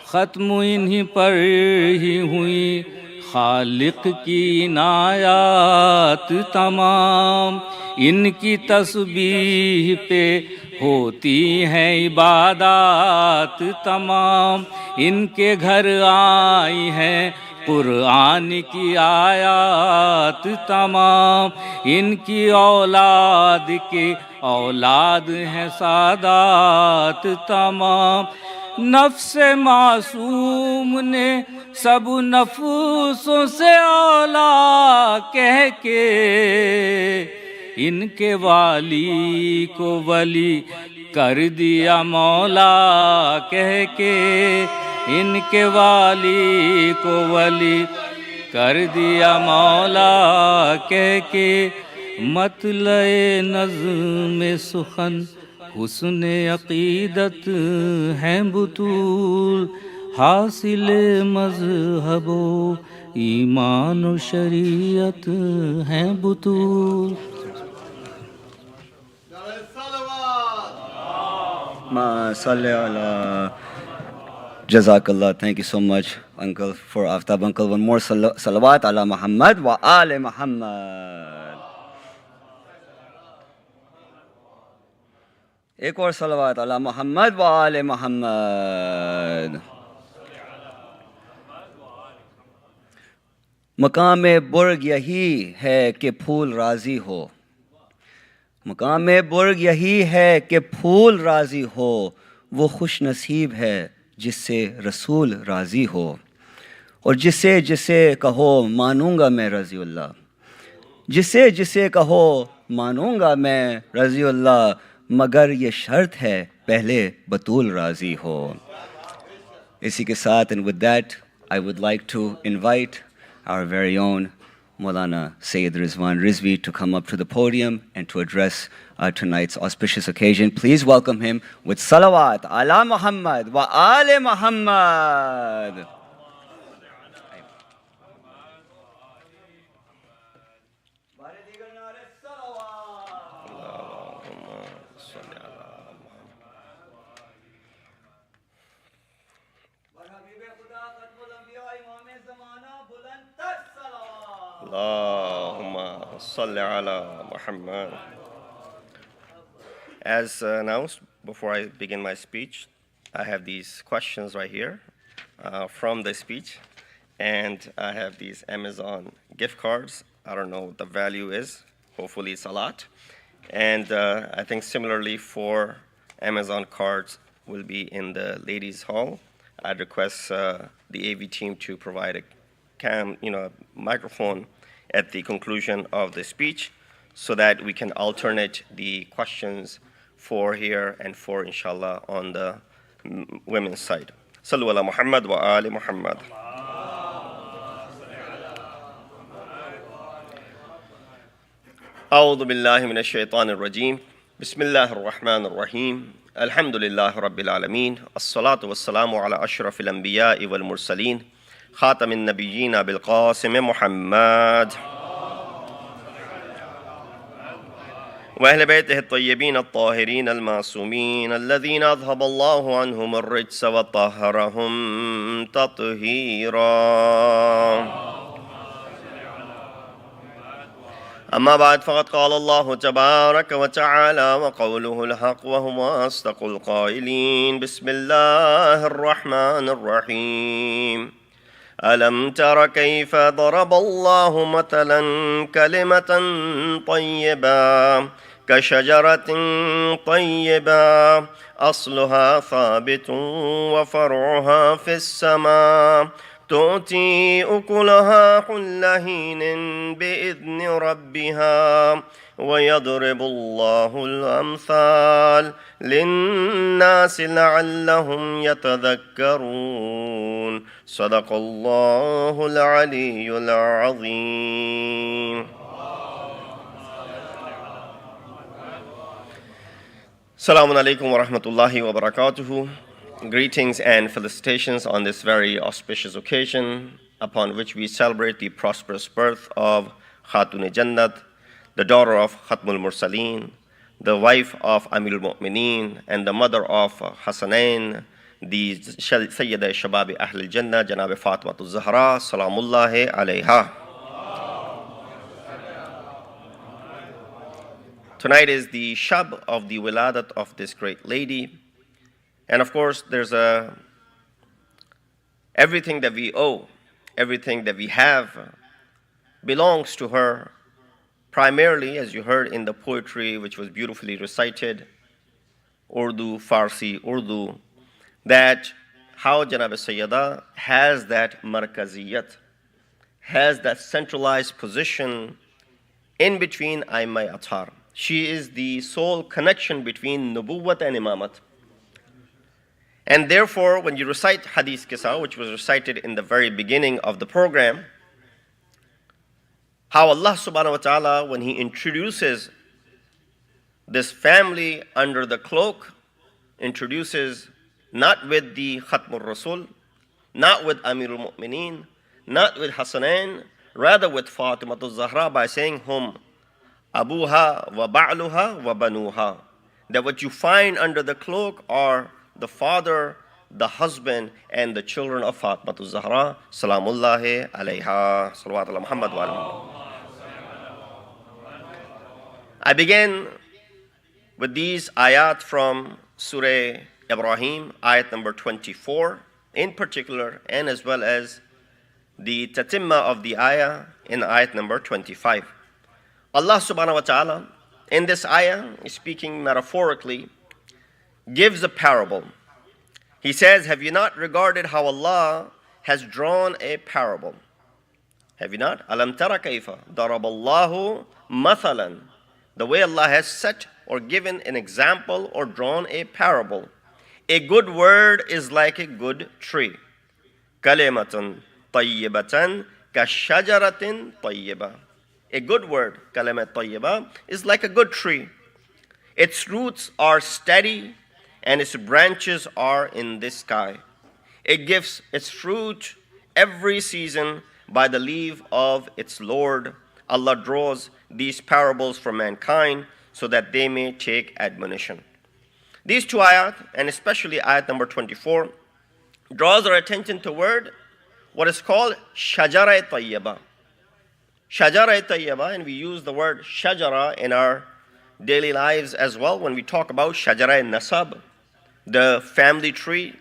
ختم انہی پر ہی ہوئی خالق کی عنایات تمام. ان کی تسبیح پہ ہوتی ہیں عبادات تمام. ان کے گھر آئی ہیں قرآن کی آیات تمام. ان کی اولاد کی اولاد ہیں سادات تمام. نفس معصوم نے سب نفسوں سے اولا کہہ کے ان کے والی کو ولی کر دیا مولا کہہ کے. ان کے والی کو ولی کر دیا مولا کہہ کے. مطلع نظم سخن حسن عقیدت ہیں بطول. حاصل مذہب و ایمان و شریعت ہیں بطول. جزاک اللہ. Thank you so much uncle for Aftab uncle. One more صلوات علی محمد و آل محمد. ایک اور صلوات علی محمد و آل محمد. مقام برگ یہی ہے کہ پھول راضی ہو. مقام برگ یہی ہے کہ پھول راضی ہو. وہ خوش نصیب ہے جس سے رسول راضی ہو. اور جسے جسے کہو مانوں گا میں رضی اللہ. جسے جسے کہو مانوں گا میں رضی اللہ. مگر یہ شرط ہے پہلے بطول راضی ہو. اسی کے ساتھ and with that I would like to invite our very own Maulana Syed Rizwan Rizvi to come up to the podium and to address tonight's auspicious occasion. Please welcome him with salawat ala Muhammad wa ali Muhammad. Allahumma salli ala Muhammad. As announced, before I begin my speech, I have these questions right here from the speech, and I have these Amazon gift cards. I don't know what the value is. Hopefully it's a lot. And I think similarly for Amazon cards will be in the ladies' hall. I'd request the AV team to provide a microphone at the conclusion of the speech so that we can alternate the questions for here and for inshallah on the women's side. Sallu ala Muhammad wa ali Muhammad. أعوذ بالله من الشيطان الرجيم. بسم الله الرحمن الرحيم. الحمد لله رب العالمين. الصلاة والسلام على أشرف الأنبياء والمرسلين خاتم النبيين بالقاسم محمد وأهل بيته الطيبين الطاهرين المعصومين الذين أذهب الله عنهم الرجس وطهرهم تطهيرا. أما بعد فقد قال الله تبارك وتعالى وقوله الحق وهو أصدق القائلين. بسم الله الرحمن الرحيم. ألم تر كيف ضرب الله مثلا كلمة طيبة كشجرة طيبة أصلها ثابت وفرعها في السماء تؤتي أكلها كل حين بإذن ربها ويضرب الله الأمثال للناس لعلهم يتذكرون صدق الله العلي العظيم. Assalamu alaikum wa rahmatullahi wa barakatuhu. Greetings and felicitations on this very auspicious occasion upon which we celebrate the prosperous birth of Khatun Jannat, the daughter of Khatmul Mursaleen, the wife of Amirul Mu'mineen, and the mother of Hasanain, the Sayyida Shababi Ahlul Jannah, Janab Fatima Zahra, Salamullahi alayha. Tonight is the Shab of the Wiladat of this great lady. And of course, there's everything that we owe, everything that we have belongs to her. Primarily, as you heard in the poetry, which was beautifully recited, Urdu, Farsi, Urdu, that how Janab Sayyida has that markaziyat, has that centralized position in between Aimai Athar. She is the sole connection between Nubuwwat and Imamat. And therefore, when you recite Hadith Qissa, which was recited in the very beginning of the program, how Allah subhanahu wa ta'ala, when He introduces this family under the cloak, introduces not with the Khatmur Rasul, not with Amirul Mu'mineen, not with Hasanain, rather with Fatima Zahra by saying, Hum Abuha wa Ba'luha wa Banuha. That what you find under the cloak are the father, the husband, and the children of Fatima Zahra. Salamullahi alayha. Salawat ala Muhammad wa ala. I begin with these ayat from Surah Ibrahim, ayat number 24 in particular, and as well as the tatimma of the ayah in ayat number 25. Allah subhanahu wa ta'ala in this ayah, speaking metaphorically, gives a parable. He says, have you not regarded how Allah has drawn a parable? Have you not? Alam tara kaifa daraballahu mathalan. The way Allah has set or given an example or drawn a parable. A good word is like a good tree. Kalimatun tayyibatan kashajaratin tayyiba. A good word, kalimat tayyiba, is like a good tree. Its roots are steady and its branches are in the sky. It gives its fruit every season by the leave of its Lord. Allah draws these parables for mankind so that they may take admonition. These two ayat, and especially ayat number 24, draws our attention toward what is called shajara tayyiba. Shajara tayyaba, and we use the word shajara in our daily lives as well when we talk about shajara nasab, the family tree.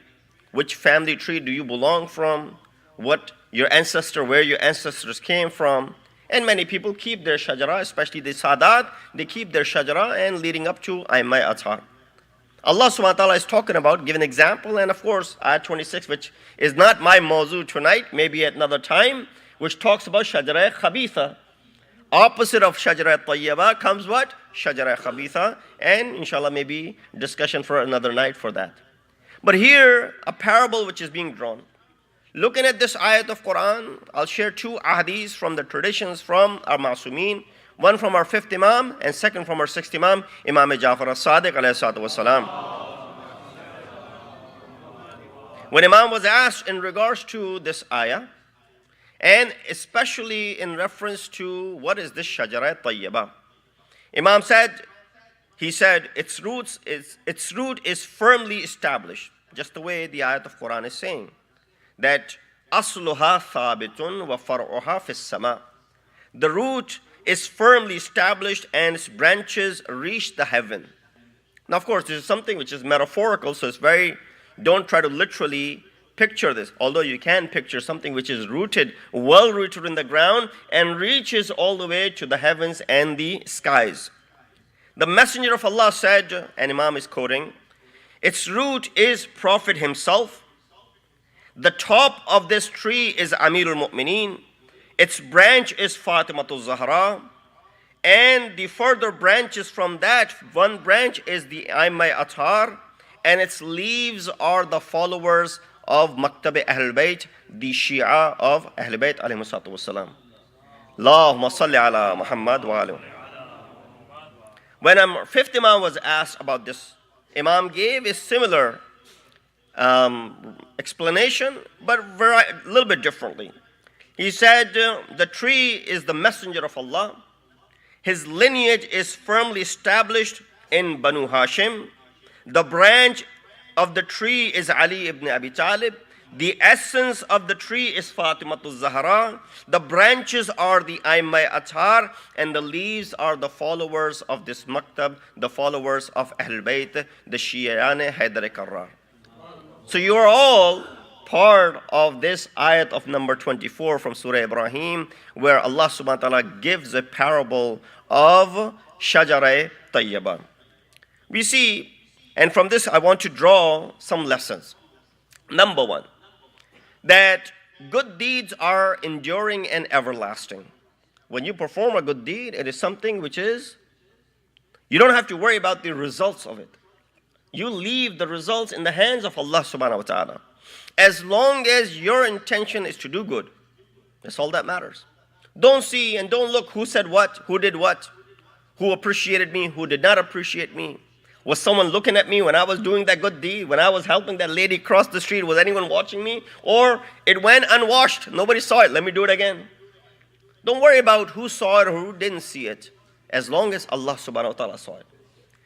Which family tree do you belong from? What your ancestor, where your ancestors came from. And many people keep their shajara, especially the Sadat, they keep their shajara and leading up to Aimai Athar. Allah subhanahu wa ta'ala is talking about, give an example, and of course, ayat 26, which is not my mawzu tonight, maybe at another time, which talks about shajara khabitha. Opposite of shajara tayyaba comes what? Shajara khabitha, and inshallah maybe discussion for another night for that. But here, a parable which is being drawn. Looking at this ayat of Quran, I'll share two ahadith from the traditions from our Masumeen, one from our fifth Imam and second from our sixth Imam, Imam Jafar as-Sadiq alayhi salatu wasalam. When Imam was asked in regards to this ayah, and especially in reference to what is this shajara tayyibah, Imam said, he said, its root is firmly established, just the way the ayat of Quran is saying, that asluha thabitun wa far'uha fis sama. The root is firmly established and its branches reach the heaven. Now, of course, this is something which is metaphorical, so it's don't try to literally picture this, although you can picture something which is rooted, well rooted in the ground, and reaches all the way to the heavens and the skies. The Messenger of Allah said, and Imam is quoting, its root is Prophet himself. The top of this tree is Amirul Mu'mineen. Its branch is Fatimatul Zahra. And the further branches from that, one branch is the Aimai Athar, and its leaves are the followers of Maktab Ahlul Bayt, the Shia of Ahlul Bayt alayhi salatu wassalam. Allahumma salli ala Muhammad wa alayhi. When fifth Imam was asked about this, Imam gave a similar explanation, but a little bit differently. He said, the tree is the messenger of Allah. His lineage is firmly established in Banu Hashim. The branch of the tree is Ali ibn Abi Talib. The essence of the tree is Fatimatul Zahra. The branches are the Aimai Athar, and the leaves are the followers of this maktab, the followers of Ahlul Bayt, the Shi'ane Haydar Karrar. So you are all part of this ayat of number 24 from Surah Ibrahim, where Allah subhanahu wa ta'ala gives a parable of Shajara Tayyibah. We see, and from this I want to draw some lessons. Number one, that good deeds are enduring and everlasting. When you perform a good deed, it is something which is, you don't have to worry about the results of it. You leave the results in the hands of Allah subhanahu wa ta'ala. As long as your intention is to do good, that's all that matters. Don't see and don't look who said what, who did what, who appreciated me, who did not appreciate me. Was someone looking at me when I was doing that good deed? When I was helping that lady cross the street, was anyone watching me? Or it went unwashed, nobody saw it, let me do it again. Don't worry about who saw it or who didn't see it, as long as Allah subhanahu wa ta'ala saw it.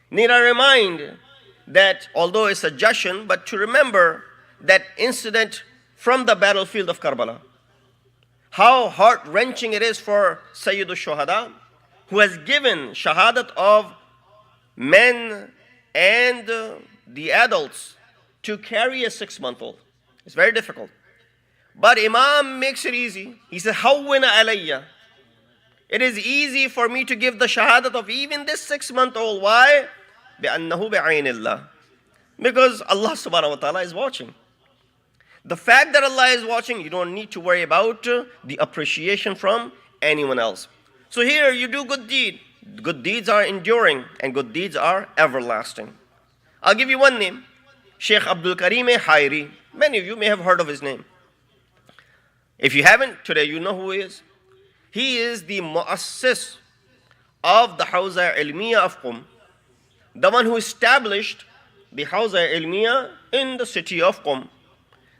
Need I remind that although it's a Jashan, but to remember that incident from the battlefield of Karbala. How heart-wrenching it is for Sayyid al-Shuhada, who has given shahadat of men and the adults to carry a 6-month-old. It's very difficult. But Imam makes it easy. He says, Hawwina alayya. It is easy for me to give the shahadat of even this 6-month-old. Why? بِأَنَّهُ بِعَيْنِ اللَّهِ. Because Allah subhanahu wa ta'ala is watching. The fact that Allah is watching, you don't need to worry about the appreciation from anyone else. So here you do good deed. Good deeds are enduring and good deeds are everlasting. I'll give you one name. Sheikh Abdul Karim Hairi. Many of you may have heard of his name. If you haven't, today you know who he is. He is the muassis of the Hawza Ilmiya of Qum. The one who established the Hawza Ilmiya in the city of Qum.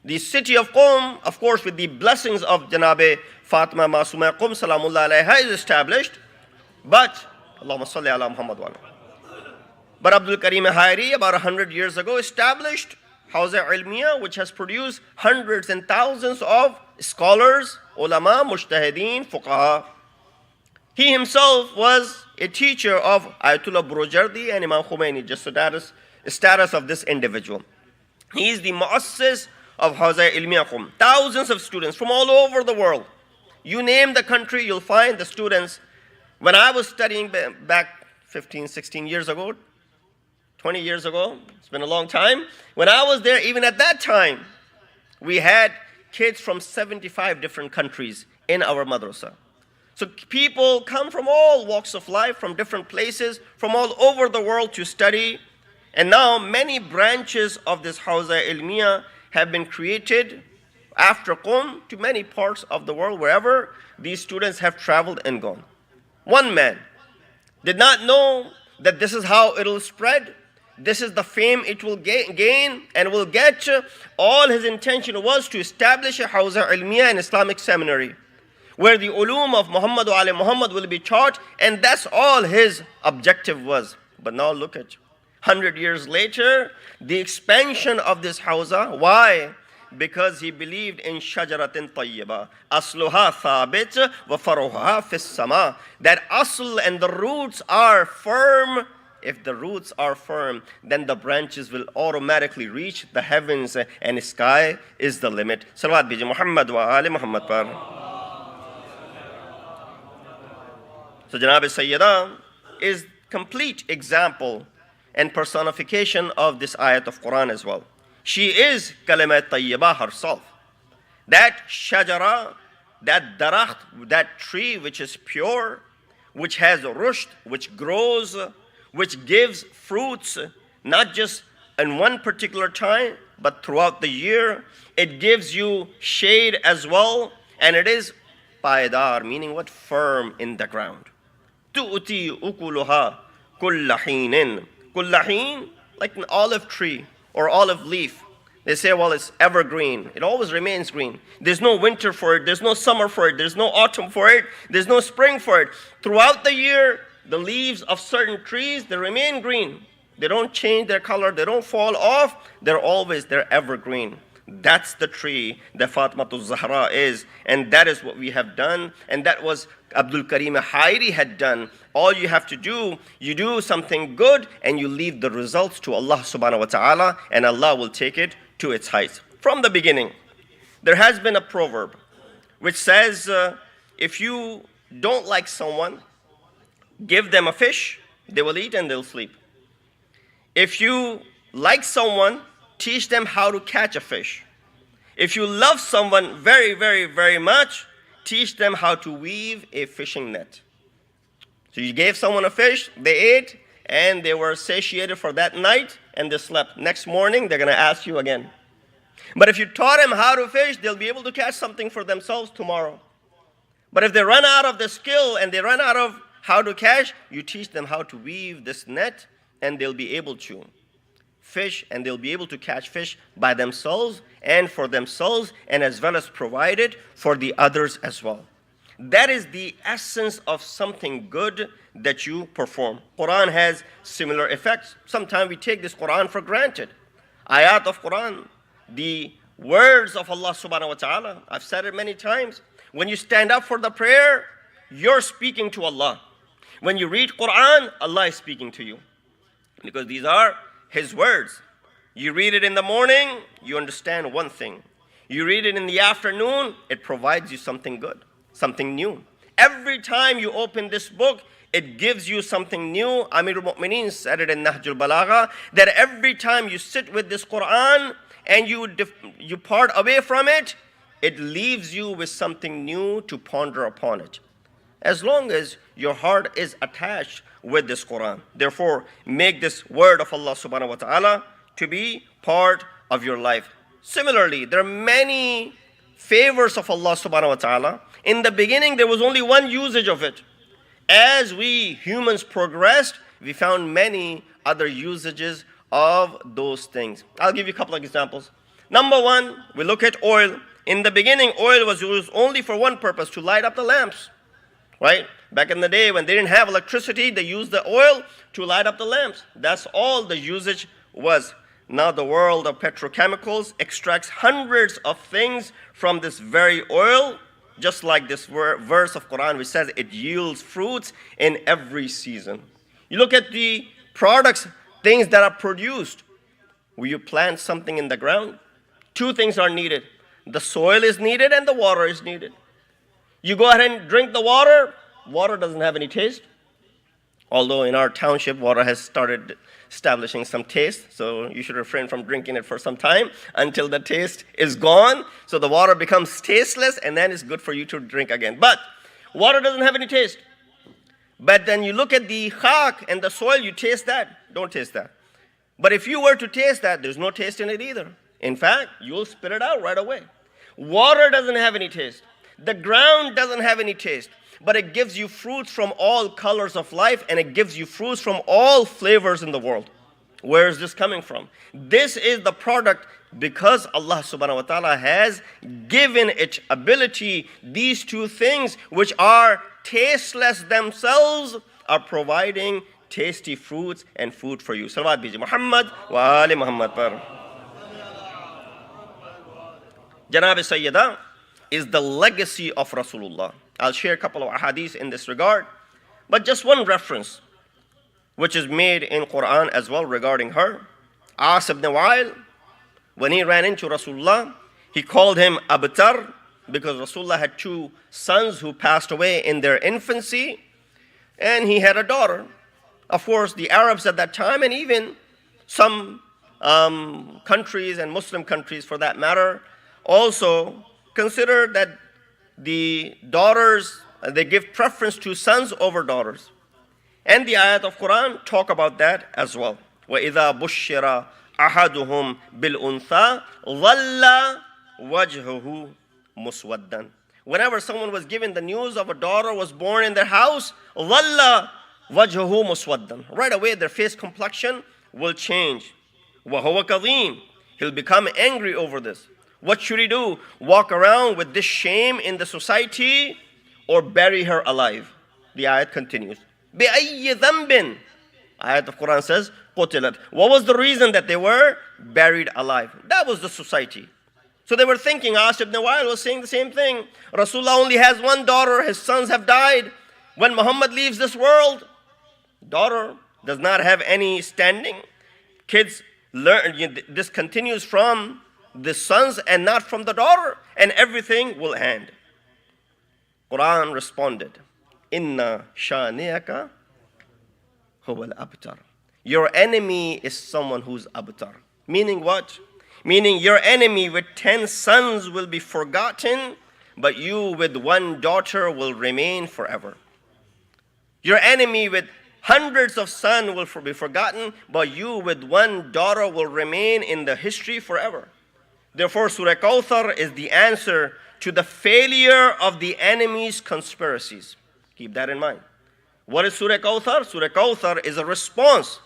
The city of Qum, of course, with the blessings of Janabe Fatima Masuma Qum Salamullah alayha, is established. But, Allahumma salli ala Muhammad wa But Abdul Karim Hairi, about 100 years ago, established Hawza Ilmiya, which has produced hundreds and thousands of scholars, ulama, mujtahideen, fuqaha. He himself was a teacher of Ayatollah Burujardi and Imam Khomeini, just the status of this individual. He is the muassis of Hawza Ilmiya Qum. Thousands of students from all over the world. You name the country, you'll find the students. When I was studying back 15, 16 years ago, 20 years ago, it's been a long time. When I was there, even at that time, we had kids from 75 different countries in our madrasa. So people come from all walks of life, from different places, from all over the world to study. And now many branches of this Hawza Ilmiya have been created after Qum to many parts of the world, wherever these students have traveled and gone. One man did not know that this is how it will spread. This is the fame it will gain and will get. All his intention was to establish a Hawza Ilmiya, an Islamic seminary, where the ulum of Muhammad wa Muhammad will be taught, and that's all his objective was. But now look at 100 years later, the expansion of this Hawza. Why? Because he believed in shajaratin tayyiba, asluha thabit wa faruha fis sama. That asl and the roots are firm if the roots are firm, then the branches will automatically reach the heavens, and sky is the limit. Salawat biji Muhammad wa ali Muhammad par. So Janab Sayyida is complete example and personification of this ayat of Quran as well. She is kalimat tayyibah herself. That shajara, that darakht, that tree which is pure, which has rushd, which grows, which gives fruits, not just in one particular time, but throughout the year. It gives you shade as well, and it is paidar, meaning what? Firm in the ground. Tu'ti ukuluha kulla hinin. Kulla hin, like an olive tree or olive leaf. They say, well, it's evergreen. It always remains green. There's no winter for it. There's no summer for it. There's no autumn for it. There's no spring for it. Throughout the year, the leaves of certain trees, they remain green. They don't change their color. They don't fall off. They're evergreen. That's the tree that Fatima Zahra is. And that is what we have done. And that was Abdul Karim Hairi had done. All you have to do, you do something good and you leave the results to Allah subhanahu wa ta'ala, and Allah will take it to its heights. From the beginning, there has been a proverb which says, if you don't like someone, give them a fish, they will eat and they'll sleep. If you like someone, teach them how to catch a fish. If you love someone very, very, very much, teach them how to weave a fishing net. So you gave someone a fish, they ate, and they were satiated for that night, and they slept. Next morning, they're going to ask you again. But if you taught them how to fish, they'll be able to catch something for themselves tomorrow. But if they run out of the skill and they run out of how to catch, you teach them how to weave this net, and they'll be able to fish, and they'll be able to catch fish by themselves and for themselves, and as well as provide it for the others as well. That is the essence of something good that you perform. Quran has similar effects. Sometimes we take this Quran for granted. Ayat of Quran, the words of Allah subhanahu wa ta'ala, I've said it many times. When you stand up for the prayer, you're speaking to Allah. When you read Quran, Allah is speaking to you. Because these are His words. You read it in the morning, you understand one thing. You read it in the afternoon, it provides you something good, something new. Every time you open this book, it gives you something new. Amirul Mu'mineen said it in Nahjul Balagha, that every time you sit with this Quran and you part away from it, it leaves you with something new to ponder upon it. As long as your heart is attached with this Quran. Therefore, make this word of Allah subhanahu wa ta'ala to be part of your life. Similarly, there are many favors of Allah subhanahu wa ta'ala. In the beginning, there was only one usage of it. As we humans progressed, we found many other usages of those things. I'll give you a couple of examples. Number one, we look at oil. In the beginning, oil was used only for one purpose, to light up the lamps. Right? Back in the day when they didn't have electricity, they used the oil to light up the lamps. That's all the usage was. Now the world of petrochemicals extracts hundreds of things from this very oil, just like this verse of Quran which says it yields fruits in every season. You look at the products, things that are produced. Will you plant something in the ground? Two things are needed. The soil is needed and the water is needed. You go ahead and drink the water, water doesn't have any taste. Although in our township, water has started establishing some taste, so you should refrain from drinking it for some time until the taste is gone. So the water becomes tasteless, and then it's good for you to drink again. But water doesn't have any taste. But then you look at the khak and the soil, you taste that. Don't taste that. But if you were to taste that, there's no taste in it either. In fact, you'll spit it out right away. Water doesn't have any taste. The ground doesn't have any taste, but it gives you fruits from all colors of life, and it gives you fruits from all flavors in the world. Where is this coming from? This is the product because Allah subhanahu wa ta'ala has given it ability. These two things, which are tasteless themselves, are providing tasty fruits and food for you. Salawat biji Muhammad wa ali Muhammad par. Janab Sayyida is the legacy of Rasulullah. I'll share a couple of ahadith in this regard, but just one reference. which is made in Quran as well regarding her. As ibn Wa'il, when he ran into Rasulullah, he called him Abtar because Rasulullah had two sons who passed away in their infancy, and he had a daughter. Of course, the Arabs at that time, and even some countries and Muslim countries for that matter, also consider that the daughters, they give preference to sons over daughters. And the ayat of Quran talk about that as well. وَإِذَا بُشِّرَ أَحَدُهُمْ بِالْأُنْثَى ظَلَّ وَجْهُهُ مُسْوَدًّا. Whenever someone was given the news of a daughter was born in their house, ظَلَّ وَجْهُهُ مُسْوَدًّا. Right away their face complexion will change. وَهُوَ كَظِيمٌ. He'll become angry over this. What should he do? Walk around with this shame in the society or bury her alive? The ayat continues. بِأَيِّ ذَنْبٍ. Ayat of Quran says, قُتِلَتْ. What was the reason that they were buried alive? That was the society. So they were thinking, As ibn Wa'il was saying the same thing. Rasulullah only has one daughter, his sons have died. When Muhammad leaves this world, daughter does not have any standing. Kids learn, this continues from the sons and not from the daughter, and everything will end. Quran responded, Inna shani'aka huwal abtar. Your enemy is someone who's abtar. Meaning what? Meaning your enemy with 10 sons will be forgotten, but you with one daughter will remain forever. Your enemy with hundreds of sons will be forgotten, but you with one daughter will remain in the history forever. Therefore, Surah Kawthar is the answer to the failure of the enemy's conspiracies. Keep that in mind. What is Surah Kawthar? Surah Kawthar is a response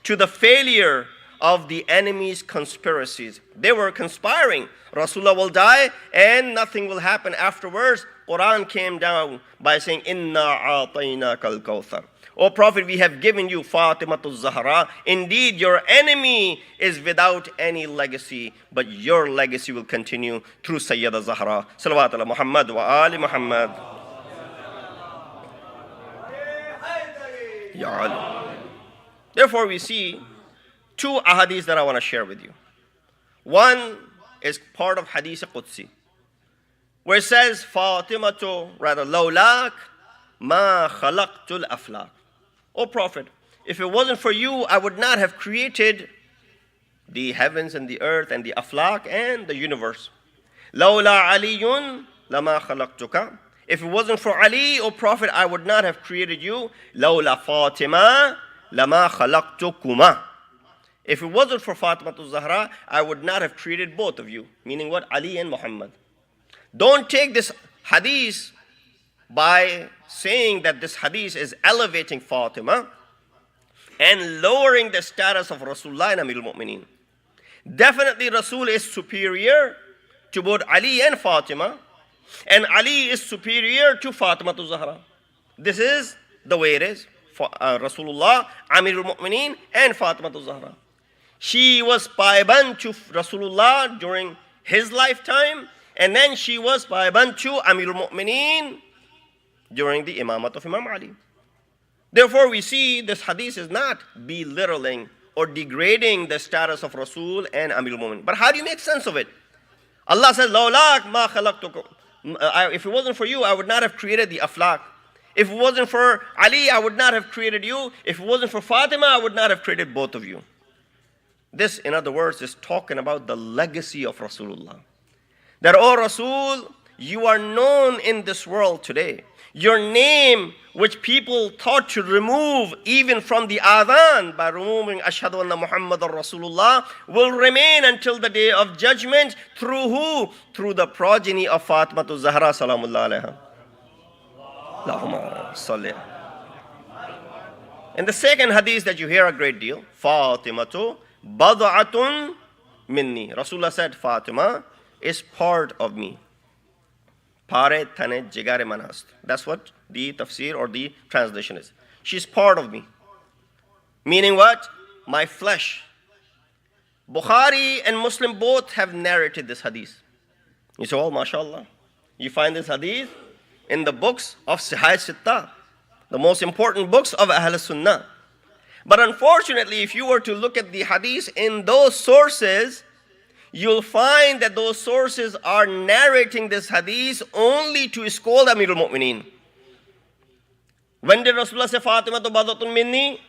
to the failure of the enemy's conspiracies. They were conspiring. Rasulullah will die and nothing will happen afterwards. Quran came down by saying, Inna a'tainaka al-Kawthar. O Prophet, we have given you Fatima Zahra. Indeed, your enemy is without any legacy, but your legacy will continue through Sayyida Zahra. Salawat ala Muhammad wa ali Muhammad. Ya Ali. Therefore, we see two ahadith that I want to share with you. One is part of Hadith Qudsi, where it says, Fatimatu, rather, lawlak ma khalaqtul aflaq. O Prophet, if it wasn't for you, I would not have created the heavens and the earth and the aflaq and the universe. Lawla aliyun lama khalaqtuka. If it wasn't for Ali, O Prophet, I would not have created you. Lawla Fatima lama khalaqtukuma. If it wasn't for Fatima Zahra, I would not have created both of you. Meaning what? Ali and Muhammad. Don't take this hadith by saying that this hadith is elevating Fatima and lowering the status of Rasulullah and Amirul Mu'mineen. Definitely Rasul is superior to both Ali and Fatima, and Ali is superior to Fatima Zahra. This is the way it is. Rasulullah, Amirul Mu'mineen, and Fatima Zahra. She was paiband to Rasulullah during his lifetime, and then she was paiband to Amirul Mu'mineen during the imamat of Imam Ali. Therefore, we see this hadith is not belittling or degrading the status of Rasul and Amirul Mu'mineen. But how do you make sense of it? Allah says, Lawlak ma khalaqtukum. If it wasn't for you, I would not have created the aflaq. If it wasn't for Ali, I would not have created you. If it wasn't for Fatima, I would not have created both of you. This, in other words, is talking about the legacy of Rasulullah. That, O Rasul, you are known in this world today. Your name, which people thought to remove even from the adhan by removing Ashhadu anna Muhammadan Rasulullah, will remain until the day of judgment. Through who? Through the progeny of Fatima Zahra salamullah alayha. Allahumma salli. In the second hadith that you hear a great deal, Fatimatu bad'atun minni. Rasulullah said, Fatima is part of me. Pare tane jigare manast. That's what the tafsir or the translation is. She's part of me. Meaning what? My flesh. Bukhari and Muslim both have narrated this hadith. You say, oh, mashallah. You find this hadith in the books of Sahih Sitta, the most important books of Ahl Sunnah. But unfortunately, if you were to look at the hadith in those sources, you'll find that those sources are narrating this hadith only to scold Amirul Mu'mineen. When did Rasulullah say Fatima tu badatun minni?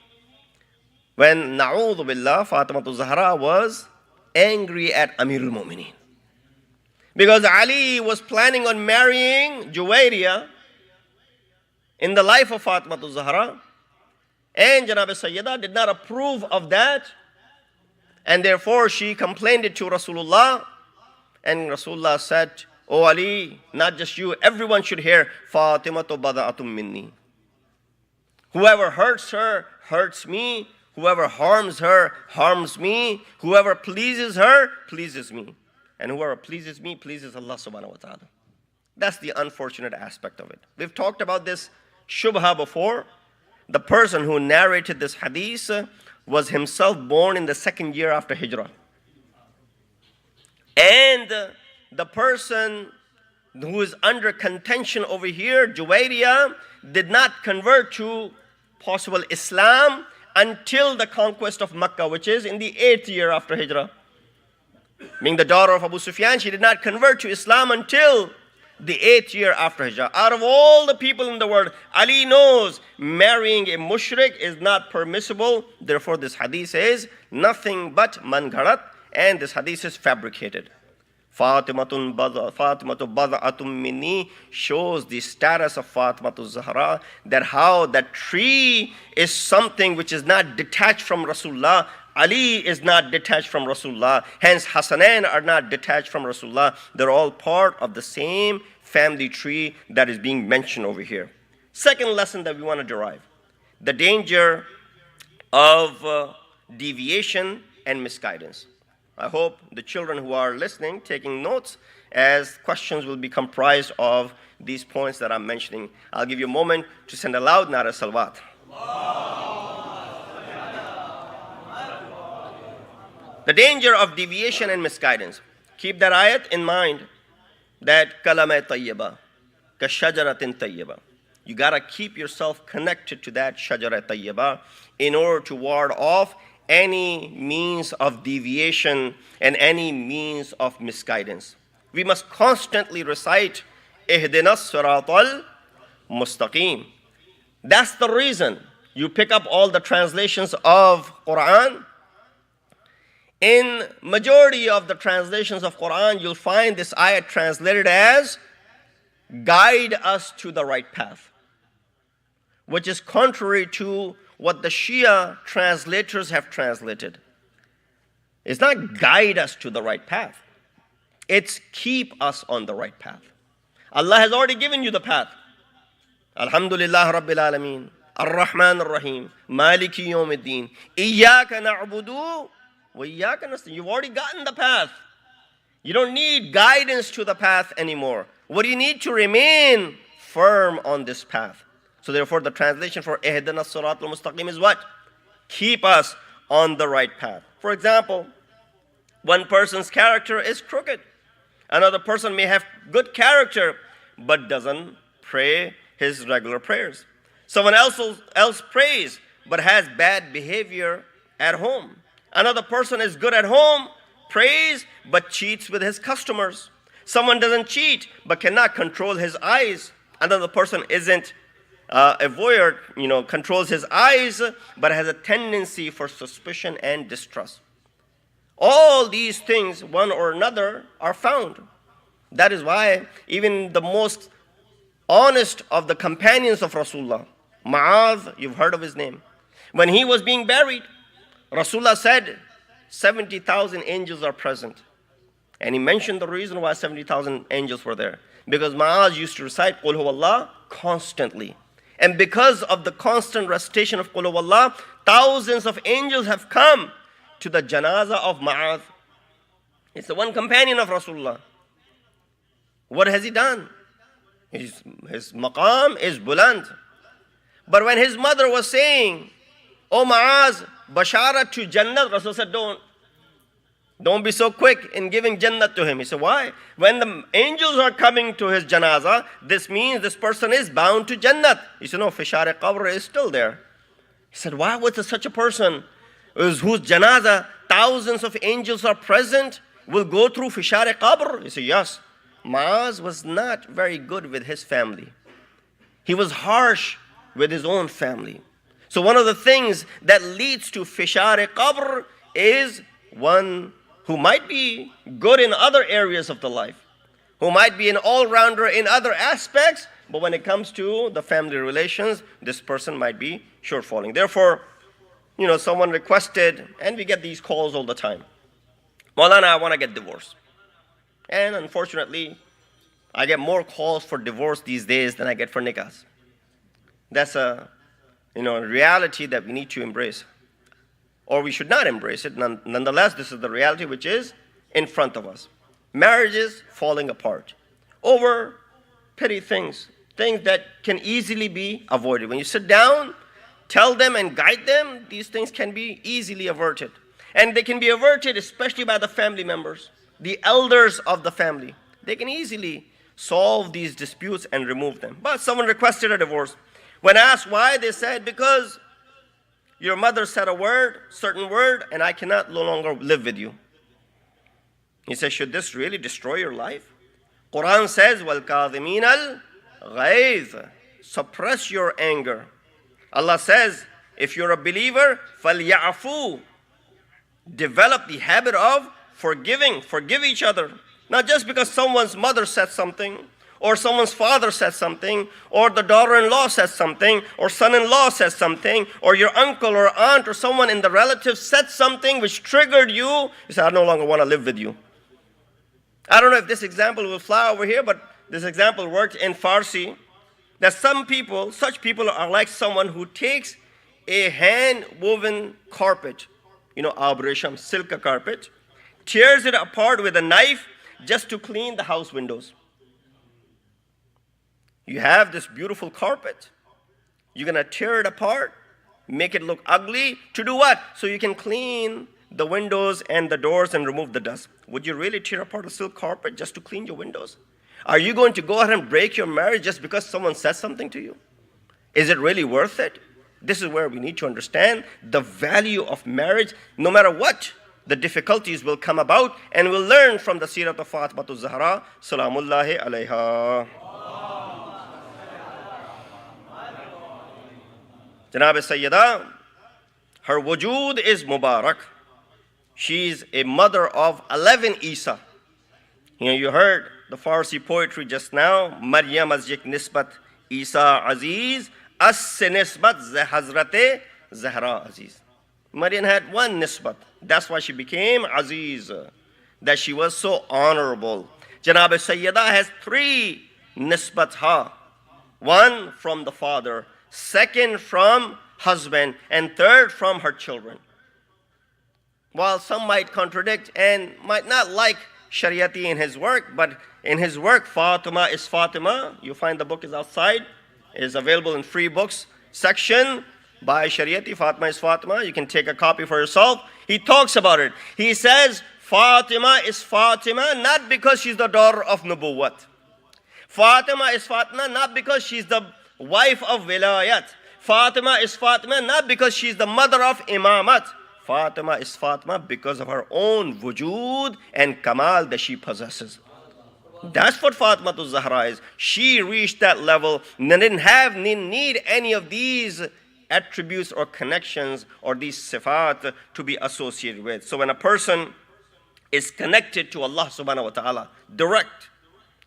When, na'udhu billah, Fatima tu Zahra was angry at Amirul Mu'mineen. Because Ali was planning on marrying Juwayriya in the life of Fatima tu Zahra, and Janab Sayyidah did not approve of that, and therefore she complained it to Rasulullah, and Rasulullah said, "O Ali, not just you, everyone should hear, Fatima tu bada'atum minni. Whoever hurts her, hurts me. Whoever harms her, harms me. Whoever pleases her, pleases me. And whoever pleases me, pleases Allah subhanahu wa ta'ala." That's the unfortunate aspect of it. We've talked about this shubha before. The person who narrated this hadith was himself born in the 2nd year after Hijrah. And the person who is under contention over here, Juwayriya, did not convert to possible Islam until the conquest of Makkah, which is in the 8th year after Hijrah. Being the daughter of Abu Sufyan, she did not convert to Islam until the 8th year after Hijrah. Out of all the people in the world, Ali knows marrying a mushrik is not permissible. Therefore, this hadith is nothing but mangharat, and this hadith is fabricated. Fatimatu bada'atum minni shows the status of Fatimatu Zahra, that how that tree is something which is not detached from Rasulullah. Ali is not detached from Rasulullah. Hence, Hasanain are not detached from Rasulullah. They're all part of the same family tree that is being mentioned over here. Second lesson that we want to derive: the danger of deviation and misguidance. I hope the children who are listening, taking notes, as questions will be comprised of these points that I'm mentioning. I'll give you a moment to send a loud Nara Salawat. The danger of deviation and misguidance. Keep that ayat in mind, that kalama tayyiba, ka shajaratin tayyiba. You gotta keep yourself connected to that shajara tayyiba in order to ward off any means of deviation and any means of misguidance. We must constantly recite ihdinas siratal mustaqim. That's the reason you pick up all the translations of Quran. In majority of the translations of Quran, you'll find this ayat translated as guide us to the right path, which is contrary to what the Shia translators have translated. It's not guide us to the right path. It's keep us on the right path. Allah has already given you the path. Alhamdulillah Rabbil Alameen, Ar-Rahman Ar-Rahim, Maliki Yawmiddin, Iyyaka na'budu wa iyyaka nasta'in. You've already gotten the path. You don't need guidance to the path anymore. What do you need to remain firm on this path? So therefore, the translation for Ihdina Siratal Mustaqim is what? Keep us on the right path. For example, one person's character is crooked. Another person may have good character, but doesn't pray his regular prayers. Someone else prays, but has bad behavior at home. Another person is good at home, prays, but cheats with his customers. Someone doesn't cheat, but cannot control his eyes. Another person isn't a voyeur, controls his eyes, but has a tendency for suspicion and distrust. All these things, one or another, are found. That is why even the most honest of the companions of Rasulullah, Mu'adh, you've heard of his name. When he was being buried, Rasulullah said, 70,000 angels are present. And he mentioned the reason why 70,000 angels were there. Because Mu'adh used to recite Qul Huwallah constantly. And because of the constant recitation of Qul Huwallah, thousands of angels have come to the janazah of Mu'adh. It's the one companion of Rasulullah. What has he done? His maqam is buland. But when his mother was saying, "Oh Mu'adh, bashara to Jannat," Rasul said, Don't be so quick in giving Jannat to him. He said, why? When the angels are coming to his janazah, this means this person is bound to Jannat. He said, no, Fishar-e-Qabr is still there. He said, why was there such a person whose janazah thousands of angels are present will go through fishar qabr? He said, yes. Muaz was not very good with his family. He was harsh with his own family. So one of the things that leads to fishar qabr is one who might be good in other areas of the life, who might be an all-rounder in other aspects, but when it comes to the family relations, this person might be shortfalling. Therefore, someone requested, and we get these calls all the time, Maulana, I want to get divorced. And unfortunately, I get more calls for divorce these days than I get for nikahs. That's a reality that we need to embrace. Or we should not embrace it. Nonetheless, this is the reality which is in front of us. Marriages falling apart over petty things that can easily be avoided. When you sit down, tell them and guide them, these things can be easily averted. And they can be averted especially by the family members, the elders of the family. They can easily solve these disputes and remove them. But someone requested a divorce. When asked why, they said, because your mother said a certain word, and I cannot no longer live with you. He says, should this really destroy your life? Quran says, وَالْكَاظِمِينَ الْغَيْظَ, suppress your anger. Allah says, if you're a believer, فَلْيَعْفُوا, develop the habit of forgiving, forgive each other. Not just because someone's mother said something, or someone's father said something, or the daughter-in-law says something, or son-in-law says something, or your uncle or aunt or someone in the relatives said something which triggered you. You say, I no longer want to live with you. I don't know if this example will fly over here, but this example worked in Farsi, that such people are like someone who takes a hand-woven carpet, abresham, silk carpet, tears it apart with a knife just to clean the house windows. You have this beautiful carpet. You're going to tear it apart, make it look ugly. To do what? So you can clean the windows and the doors and remove the dust. Would you really tear apart a silk carpet just to clean your windows? Are you going to go ahead and break your marriage just because someone said something to you? Is it really worth it? This is where we need to understand the value of marriage. No matter what, the difficulties will come about, and we'll learn from the Sirat of Fatima Zahra, Salamullahi alayha. Janab Sayyida, her wujud is Mubarak. She's a mother of 11 Isa. You heard the Farsi poetry just now. Maryam az yek nisbat Isa Aziz, as-se nisbat Hazrate Zahra Aziz. Maryam had one nisbat. That's why she became Aziz, that she was so honorable. Janab Sayyida has 3 nisbat ha. One from the father, second from husband, and third from her children. While some might contradict and might not like Shariati in his work, but in his work, Fatima is Fatima. You find the book is outside. It is available in free books section by Shariati. Fatima is Fatima. You can take a copy for yourself. He talks about it. He says, Fatima is Fatima not because she's the daughter of Nubuwwat. Fatima is Fatima not because she's the wife of Wilayat. Fatima is Fatima not because she's the mother of Imamat. Fatima is Fatima because of her own wujud and kamal that she possesses. That's what Fatima Zahra is. She reached that level and didn't need any of these attributes or connections or these sifat to be associated with. So when a person is connected to Allah subhanahu wa ta'ala, direct,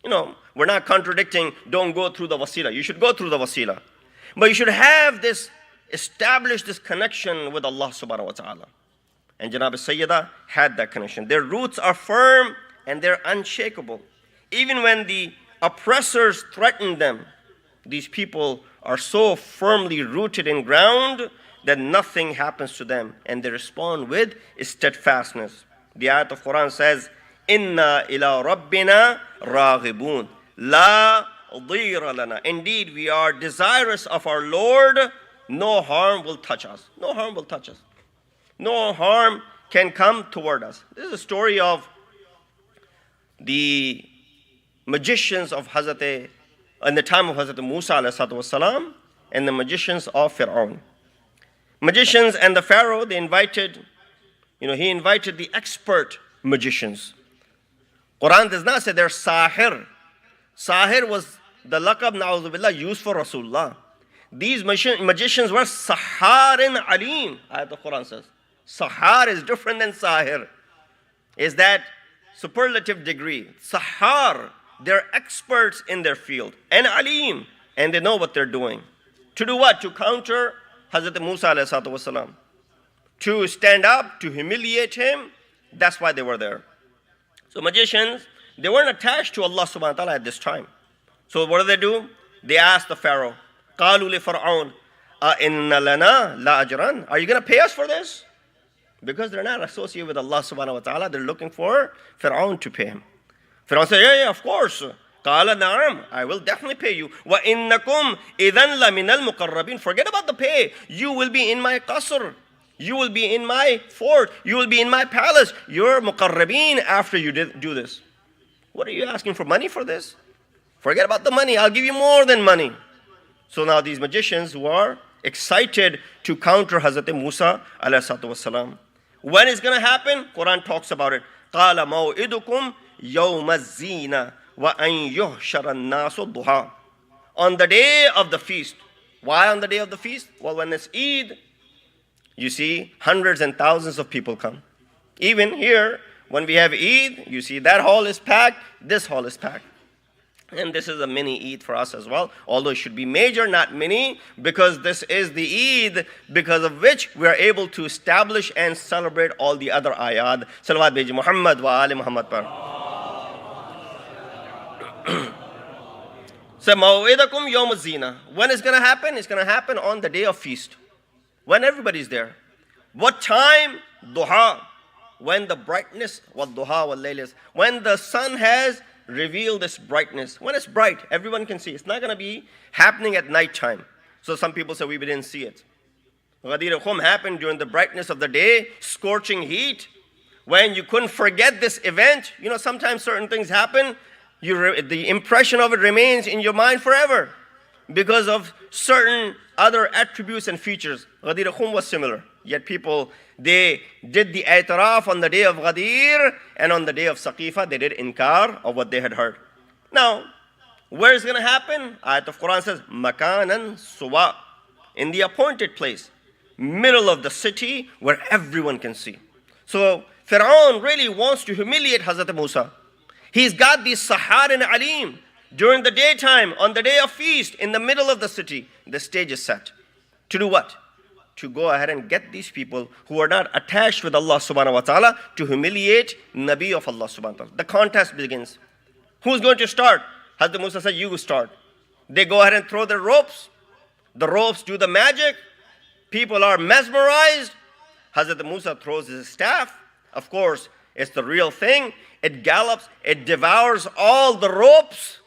we're not contradicting, don't go through the wasila. You should go through the wasila. But you should have establish this connection with Allah subhanahu wa ta'ala. And Janab Sayyida had that connection. Their roots are firm and they're unshakable. Even when the oppressors threaten them, these people are so firmly rooted in ground that nothing happens to them. And they respond with steadfastness. The ayat of Quran says, Inna ila rabbina raghibun. La dhira lana. Indeed, we are desirous of our Lord. No harm will touch us. No harm will touch us. No harm can come toward us. This is a story of the magicians of in the time of Hazrat Musa alayhi salatu wasalam, and the magicians of Fir'aun. magicians and the Pharaoh, he invited the expert magicians. Quran does not say they're sahir. Sahir was the laqab, na'udhu billah, used for Rasulullah. These magicians were saharin alim. Ayat of Quran says. Sahar is different than sahir. Is that superlative degree. Sahar, they're experts in their field. And alim, and they know what they're doing. To do what? To counter Hazrat Musa alayhi salatu wasalam. To stand up, to humiliate him. That's why they were there. So magicians, they weren't attached to Allah subhanahu wa ta'ala at this time. So what do? They asked the Pharaoh, قَالُوا لِفَرْعَوْنَ أَإِنَّ لَنَا لَأَجْرًا. Are you going to pay us for this? Because they're not associated with Allah subhanahu wa ta'ala. They're looking for Pharaoh to pay him. Pharaoh said, yeah, of course. قَالَ نَعَمْ. I will definitely pay you. وَإِنَّكُمْ إِذَنْ لَمِنَ الْمُقَرَّبِينَ. Forget about the pay. You will be in my qasr. You will be in my fort. You will be in my palace. You're muqarrabeen after you do this. What are you asking for money for this? Forget about the money. I'll give you more than money. So now these magicians who are excited to counter Hazrat Musa alayhi salatu wasalam. When it's going to happen? Quran talks about it. قَالَ مَوْئِدُكُمْ يَوْمَ الزِّينَةِ وَأَنْ يُحْشَرَ النَّاسُ الضُّحَى. On the day of the feast. Why on the day of the feast? Well, when it's Eid, you see hundreds and thousands of people come. Even here, when we have Eid, you see that hall is packed, this hall is packed. And this is a mini Eid for us as well, although it should be major, not mini, because this is the Eid, because of which we are able to establish and celebrate all the other ayat. Salawat beji Muhammad wa ali Muhammad par. So, Maw'idakum yawm zina. When is going to happen? It's going to happen on the day of feast. When everybody's there. What time? Duha. When the brightness, what duha wal laylis, when the sun has revealed its brightness. When it's bright, everyone can see. It's not going to be happening at night time. So some people say we didn't see it. Ghadir Khum happened during the brightness of the day, scorching heat. When you couldn't forget this event, sometimes certain things happen, the impression of it remains in your mind forever because of certain other attributes and features. Ghadir Khum was similar. Yet people, they did the i'tiraf on the day of Ghadir, and on the day of Saqifa, they did inkar of what they had heard. Now, where is it going to happen? Ayat of Quran says, Makanan suwa, in the appointed place, middle of the city where everyone can see. So, Pharaoh really wants to humiliate Hazrat Musa. He's got these Saharin Alim. During the daytime, on the day of feast, in the middle of the city, the stage is set. To do what? To go ahead and get these people who are not attached with Allah subhanahu wa ta'ala to humiliate Nabi of Allah subhanahu wa ta'ala. The contest begins. Who's going to start? Hazrat Musa said, you start. They go ahead and throw their ropes. The ropes do the magic. People are mesmerized. Hazrat Musa throws his staff. Of course, it's the real thing. It gallops. It devours all the ropes.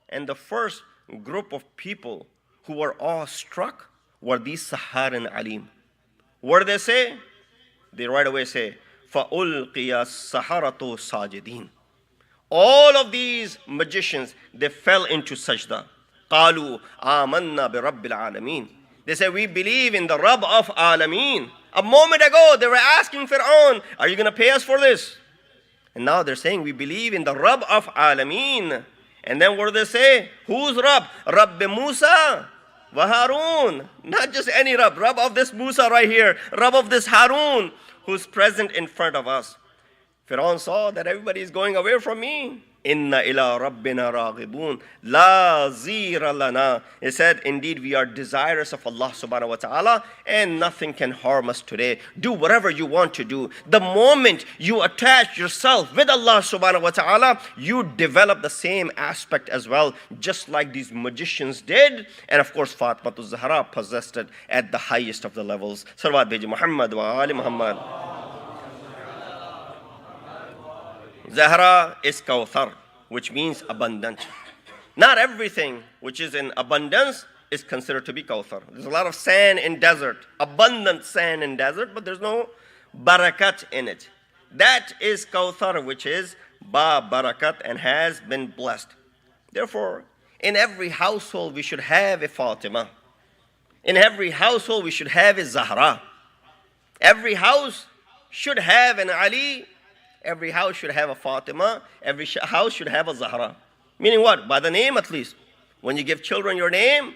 And the first group of people who were awestruck were these Saharin Alim. What do they say? They right away say, فَأُلْقِيَ السَّحَرَةُ سَاجِدِينَ. All of these magicians, they fell into sajda. قَالُوا آمَنَّا بِرَبِّ الْعَالَمِينَ. They say, we believe in the Rabb of Alameen. A moment ago, they were asking Fir'aun, are you going to pay us for this? And now they're saying, we believe in the Rabb of Alameen. And then what do they say? Who's Rabb? Rabb Musa wa Harun. Not just any Rabb. Rabb of this Musa right here. Rabb of this Harun who's present in front of us. Pharaoh saw that everybody is going away from me. Inna ila rabbina raghibun la zira lana. He said, indeed we are desirous of Allah subhanahu wa ta'ala and nothing can harm us today. Do whatever you want to do. The moment you attach yourself with Allah subhanahu wa ta'ala, you develop the same aspect as well, just like these magicians did. And of course, Fatima Zahra possessed it at the highest of the levels. Salawat beji Muhammad wa ali Muhammad. Zahra is Kawthar, which means abundant. Not everything which is in abundance is considered to be Kawthar. There's a lot of sand in desert, abundant sand in desert, but there's no barakat in it. That is Kawthar, which is ba barakat and has been blessed. Therefore, in every household we should have a Fatima. In every household we should have a Zahra. Every house should have an Ali. Every house should have a Fatima. Every house should have a Zahra. Meaning what? By the name at least. When you give children your name,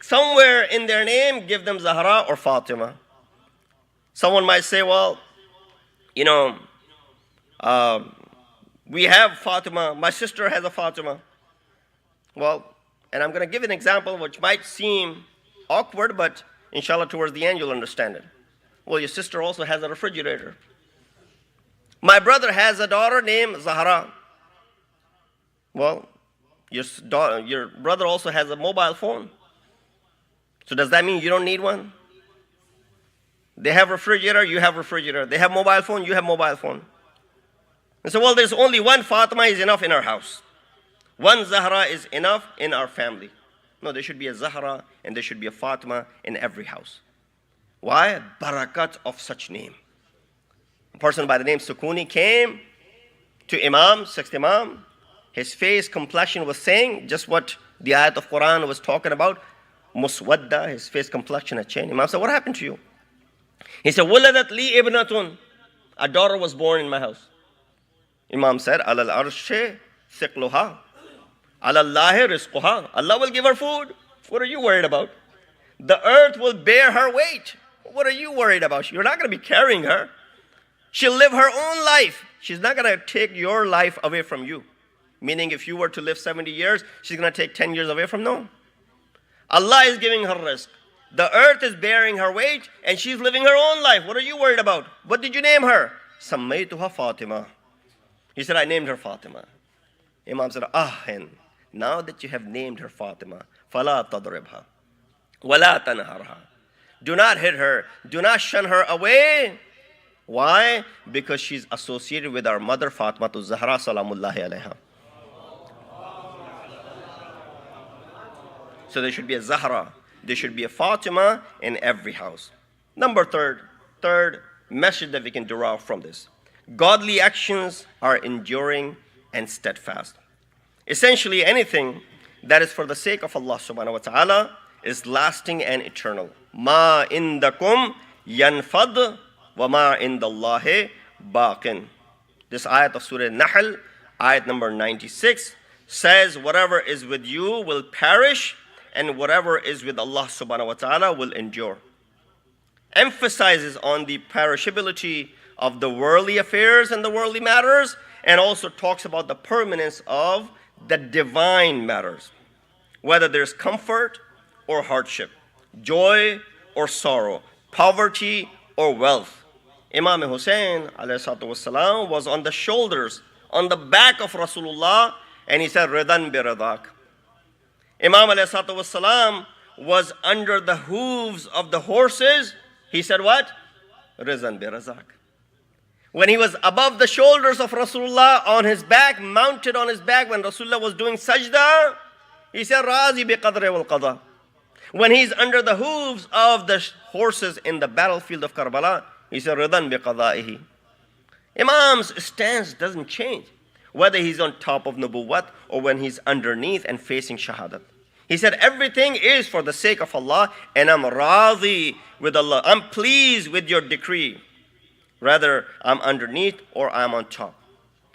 somewhere in their name, give them Zahra or Fatima. Someone might say, well, you know, we have Fatima. My sister has a Fatima. Well, and I'm going to give an example which might seem awkward, but inshallah towards the end you'll understand it. Well, your sister also has a refrigerator. My brother has a daughter named Zahra. Well, your brother also has a mobile phone. So does that mean you don't need one? They have refrigerator, you have refrigerator. They have mobile phone, you have mobile phone. And so, well, there's only one Fatima is enough in our house. One Zahra is enough in our family. No, there should be a Zahra and there should be a Fatima in every house. Why? Barakat of such name. A person by the name Sukuni came to Imam, sixth Imam. His face, complexion was saying just what the ayat of Quran was talking about. Muswadda, his face complexion had changed. Imam said, what happened to you? He said, Waladat li ibnatun. A daughter was born in my house. Imam said, Alal arshe thiqluha. Alallahi rizquha. Allah will give her food. What are you worried about? The earth will bear her weight. What are you worried about? You're not going to be carrying her. She'll live her own life. She's not going to take your life away from you. Meaning if you were to live 70 years, she's going to take 10 years away from no. Allah is giving her rizq. The earth is bearing her weight and she's living her own life. What are you worried about? What did you name her? Sammaytuha Fatima. He said, I named her Fatima. Imam said, Ahin, now that you have named her Fatima, fala tadribha, wala tanharha. Do not hit her. Do not shun her away. Why? Because she's associated with our mother Fatima to Zahra salamullahi alayha. So there should be a Zahra. There should be a Fatima in every house. Number third message that we can derive from this. Godly actions are enduring and steadfast. Essentially, anything that is for the sake of Allah subhanahu wa ta'ala is lasting and eternal. Ma indakum yanfad wa ma indallahi baqin. This ayat of Surah Nahl, ayat number 96, says whatever is with you will perish and whatever is with Allah subhanahu wa ta'ala will endure. Emphasizes on the perishability of the worldly affairs and the worldly matters, and also talks about the permanence of the divine matters. Whether there's comfort or hardship, joy or sorrow, poverty or wealth. Imam Hussein ﷺ was on the shoulders, on the back of Rasulullah, and he said, Ridan bi ridak. Imam ﷺ was under the hooves of the horses. He said what? Rizan bi razak. When he was above the shoulders of Rasulullah, on his back, mounted on his back, when Rasulullah was doing sajda, he said, Razi bi qadri wal qada. When he's under the hooves of the horses in the battlefield of Karbala, he said, Ridan bi qada'ihi. Imam's stance doesn't change, whether he's on top of Nubuwwat or when he's underneath and facing Shahadat. He said, everything is for the sake of Allah, and I'm radhi with Allah. I'm pleased with your decree. Rather, I'm underneath or I'm on top.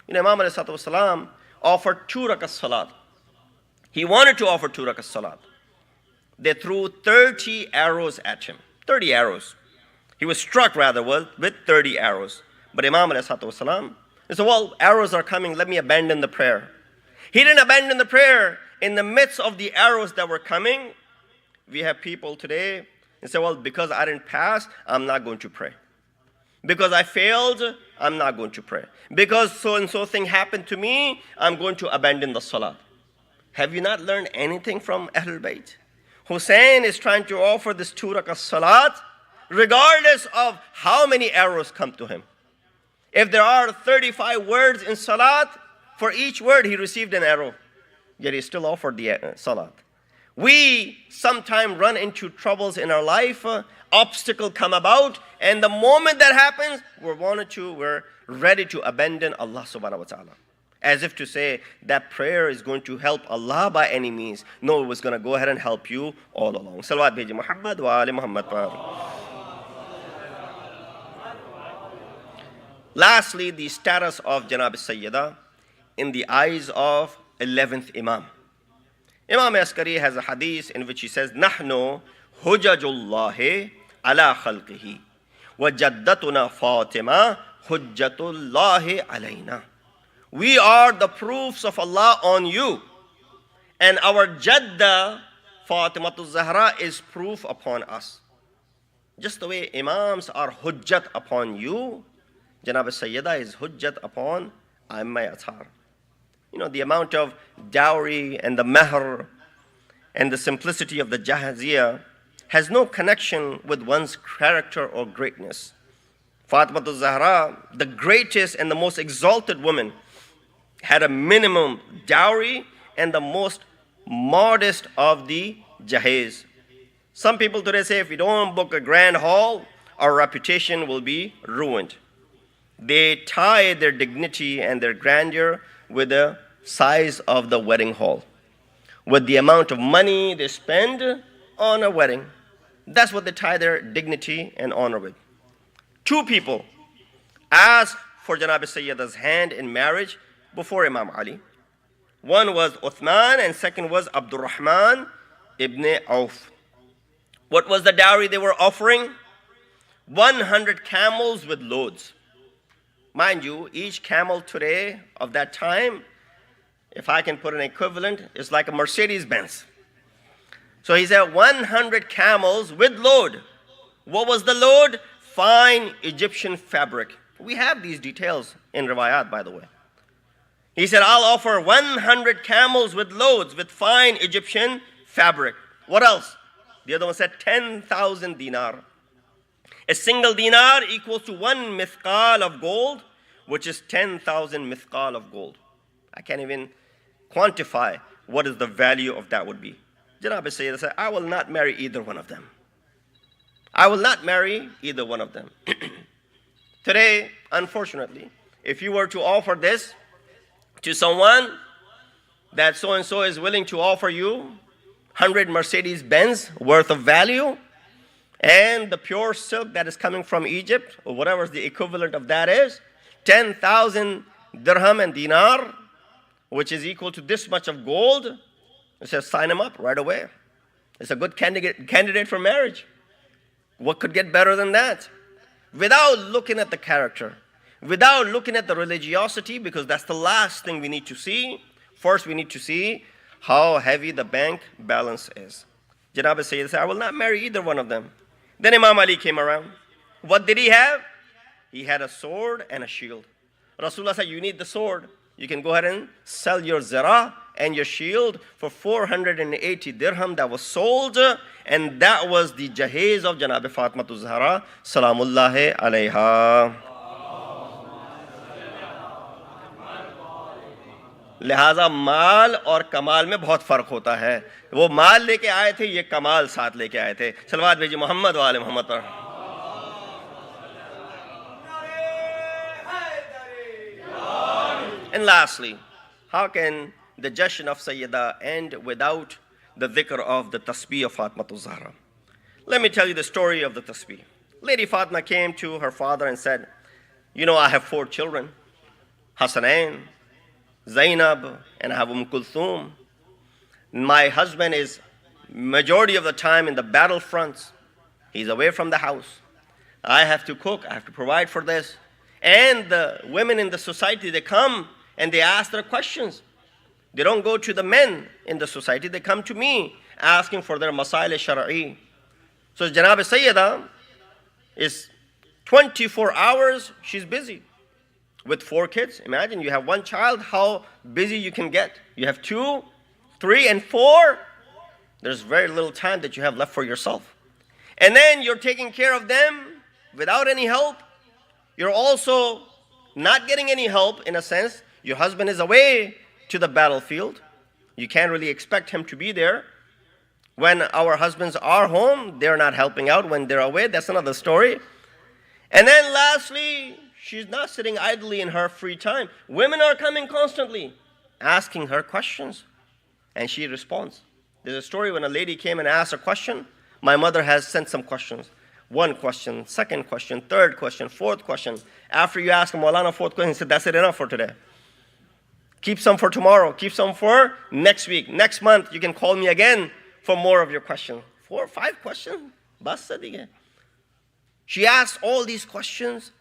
You know, Imam ﷺ offered 2 rakat salat. He wanted to offer 2 rakat salat. They threw 30 arrows at him. 30 arrows. He was struck rather with 30 arrows. But Imam ﷺ, he said, well, arrows are coming, let me abandon the prayer. He didn't abandon the prayer. In the midst of the arrows that were coming, we have people today and say, well, because I didn't pass, I'm not going to pray. Because I failed, I'm not going to pray. Because so-and-so thing happened to me, I'm going to abandon the salat. Have you not learned anything from Ahlul Bayt? Hussein is trying to offer this 2 rakat salat, regardless of how many arrows come to him. If there are 35 words in salat, for each word he received an arrow. Yet he still offered the salat. We sometimes run into troubles in our life, obstacles come about, and the moment that happens, we're ready to abandon Allah subhanahu wa ta'ala. As if to say that prayer is going to help Allah by any means. No, it was going to go ahead and help you all along. Salawat bheji Muhammad wa ali Muhammad par. Lastly, the status of Janab Sayyida in the eyes of 11th Imam. Imam Askari has a hadith in which he says, Nahnu hujajullahi ala khalqihi wa jaddatuna Fatima hujjatullahi alayna. We are the proofs of Allah on you, and our Jadda Fatimatul Zahra is proof upon us. Just the way Imams are hujjat upon you, Janab Sayyida is hujjat upon Aimma Athar. You know, the amount of dowry and the mahr and the simplicity of the jahaziyah has no connection with one's character or greatness. Fatimatul Zahra, the greatest and the most exalted woman, had a minimum dowry and the most modest of the jahez. Some people today say if we don't book a grand hall, our reputation will be ruined. They tie their dignity and their grandeur with the size of the wedding hall, with the amount of money they spend on a wedding. That's what they tie their dignity and honor with. Two people asked for Janab Sayyida's hand in marriage before Imam Ali. One was Uthman and second was Abdurrahman ibn Auf. What was the dowry they were offering? 100 camels with loads. Mind you, each camel today of that time, if I can put an equivalent, is like a Mercedes-Benz. So he said 100 camels with load. What was the load? Fine Egyptian fabric. We have these details in Riwayat, by the way. He said, I'll offer 100 camels with loads with fine Egyptian fabric. What else? The other one said 10,000 dinar. A single dinar equals to 1 mithqal of gold, which is 10,000 mithqal of gold. I can't even quantify what is the value of that would be. Janab Sayyid said, I will not marry either one of them. I will not marry either one of them. Today, unfortunately, if you were to offer this to someone, that so-and-so is willing to offer you 100 Mercedes-Benz worth of value, and the pure silk that is coming from Egypt, or whatever the equivalent of that is, 10,000 dirham and dinar, which is equal to this much of gold, it says sign him up right away. It's a good candidate for marriage. What could get better than that? Without looking at the character, without looking at the religiosity, because that's the last thing we need to see. First, we need to see how heavy the bank balance is. Janab Sayyid said, I will not marry either one of them. Then Imam Ali came around. What did he have? He had a sword and a shield. Rasulullah said, you need the sword. You can go ahead and sell your zara and your shield for 480 dirham that was sold, and that was the jahez of Janab Fatimatul Zahra salamullahi alayha. लिहाजा माल और कमाल में बहुत फर्क होता है. वो माल लेके आए थे, ये कमाल साथ लेके आए थे. सलवात भेजिए मोहम्मद वाले मोहम्मद पर. And lastly, how can the Jashan of Sayyida end without the dhikr of the tasbih of Fatimatul Zahra? Let me tell you the story of the tasbih. Lady Fatima came to her father and said, you know, I have 4 children, Hasanain, Zainab, and I have Kulthum. My husband is majority of the time in the battlefronts. He's away from the house. I have to cook, I have to provide for this. And the women in the society, they come and they ask their questions. They don't go to the men in the society, they come to me asking for their masail shara'i. So Janab Sayyida is 24 hours, she's busy. With 4 kids, imagine you have 1 child, how busy you can get. You have 2, 3, and 4. There's very little time that you have left for yourself. And then you're taking care of them without any help. You're also not getting any help in a sense. Your husband is away to the battlefield. You can't really expect him to be there. When our husbands are home, they're not helping out. When they're away, that's another story. And then lastly, she's not sitting idly in her free time. Women are coming constantly, asking her questions, and she responds. There's a story when a lady came and asked a question. My mother has sent some questions. One question, second question, third question, fourth question. After you ask Maulana fourth question, he said, that's it enough for today. Keep some for tomorrow. Keep some for next week. Next month, you can call me again for more of your questions. 4 or 5 questions. Bas sadige. She asked all these questions.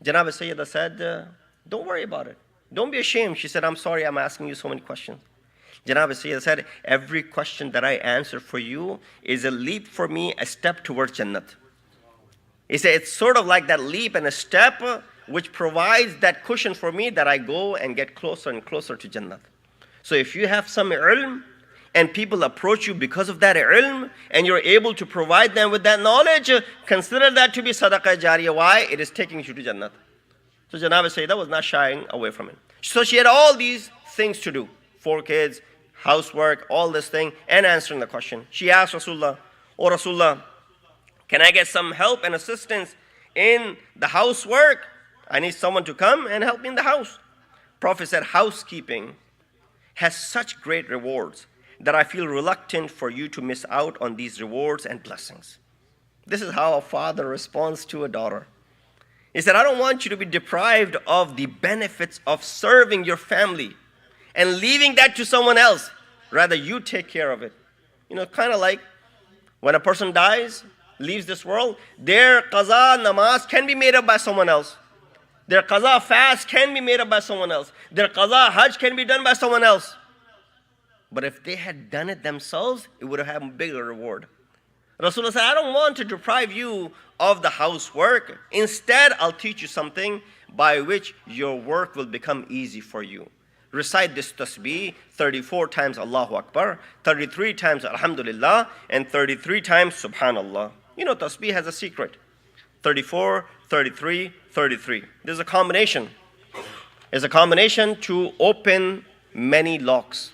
Janab Sayyida said, don't worry about it. Don't be ashamed. She said, I'm sorry I'm asking you so many questions. Janab Sayyida said, every question that I answer for you is a leap for me, a step towards Jannat. He said, it's sort of like that leap and a step which provides that cushion for me that I go and get closer and closer to Jannat. So if you have some ilm and people approach you because of that ilm and you're able to provide them with that knowledge, consider that to be sadaqah jariyah. Why? It is taking you to Jannat. So Janab Sayyida was not shying away from it. So she had all these things to do. 4 kids, housework, all this thing, and answering the question. She asked Rasulullah, "Oh Rasulullah, can I get some help and assistance in the housework? I need someone to come and help me in the house." Prophet said, housekeeping has such great rewards that I feel reluctant for you to miss out on these rewards and blessings. This is how a father responds to a daughter. He said, I don't want you to be deprived of the benefits of serving your family and leaving that to someone else. Rather, you take care of it. You know, kind of like when a person dies, leaves this world, their qaza namaz can be made up by someone else. Their qaza fast can be made up by someone else. Their qaza hajj can be done by someone else. But if they had done it themselves, it would have had a bigger reward. Rasulullah said, I don't want to deprive you of the housework. Instead, I'll teach you something by which your work will become easy for you. Recite this tasbih 34 times Allahu Akbar, 33 times Alhamdulillah, and 33 times Subhanallah. You know, tasbih has a secret. 34, 33, 33. There's a combination. It's a combination to open many locks.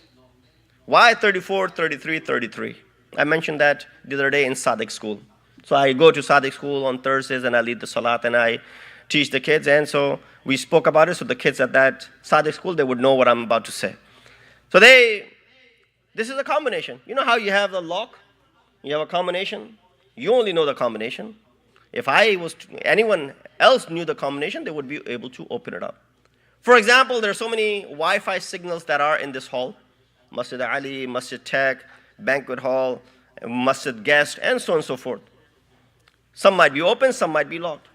Why 34, 33, 33? I mentioned that the other day in Sadiq school. So I go to Sadiq school on Thursdays and I lead the salat and I teach the kids. And so we spoke about it so the kids at that Sadiq school, they would know what I'm about to say. So this is a combination. You know how you have the lock? You have a combination. You only know the combination. If anyone else knew the combination, they would be able to open it up. For example, there are so many Wi-Fi signals that are in this hall. Masjid-e-Ali, Masjid Tech, Banquet Hall, Masjid Guest, and so on and so forth. Some might be open, some might be locked.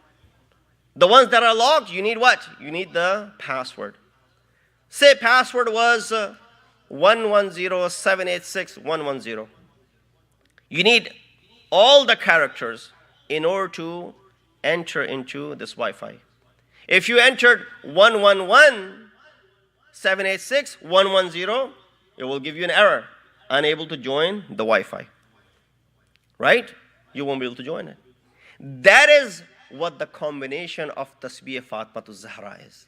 The ones that are locked, you need what? You need the password. Say password was 110786110. You need all the characters in order to enter into this Wi-Fi. If you entered 111786110, it will give you an error, unable to join the Wi-Fi. Right? You won't be able to join it. That is what the combination of Tasbih Fatima Zahra is.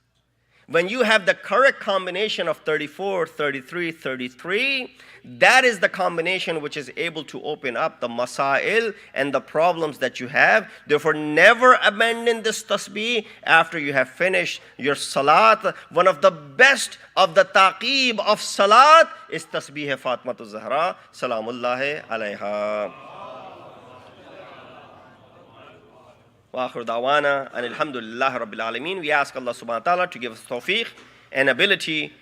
When you have the correct combination of 34, 33, 33, that is the combination which is able to open up the masail and the problems that you have. Therefore, never abandon this tasbih after you have finished your salat. One of the best of the taqib of salat is Tasbih Fatima Zahra. Salamullahi alayha. Wa akhir da'wana and alhamdulillah rabbil alameen. We ask Allah subhanahu wa ta'ala to give us tawfiq and ability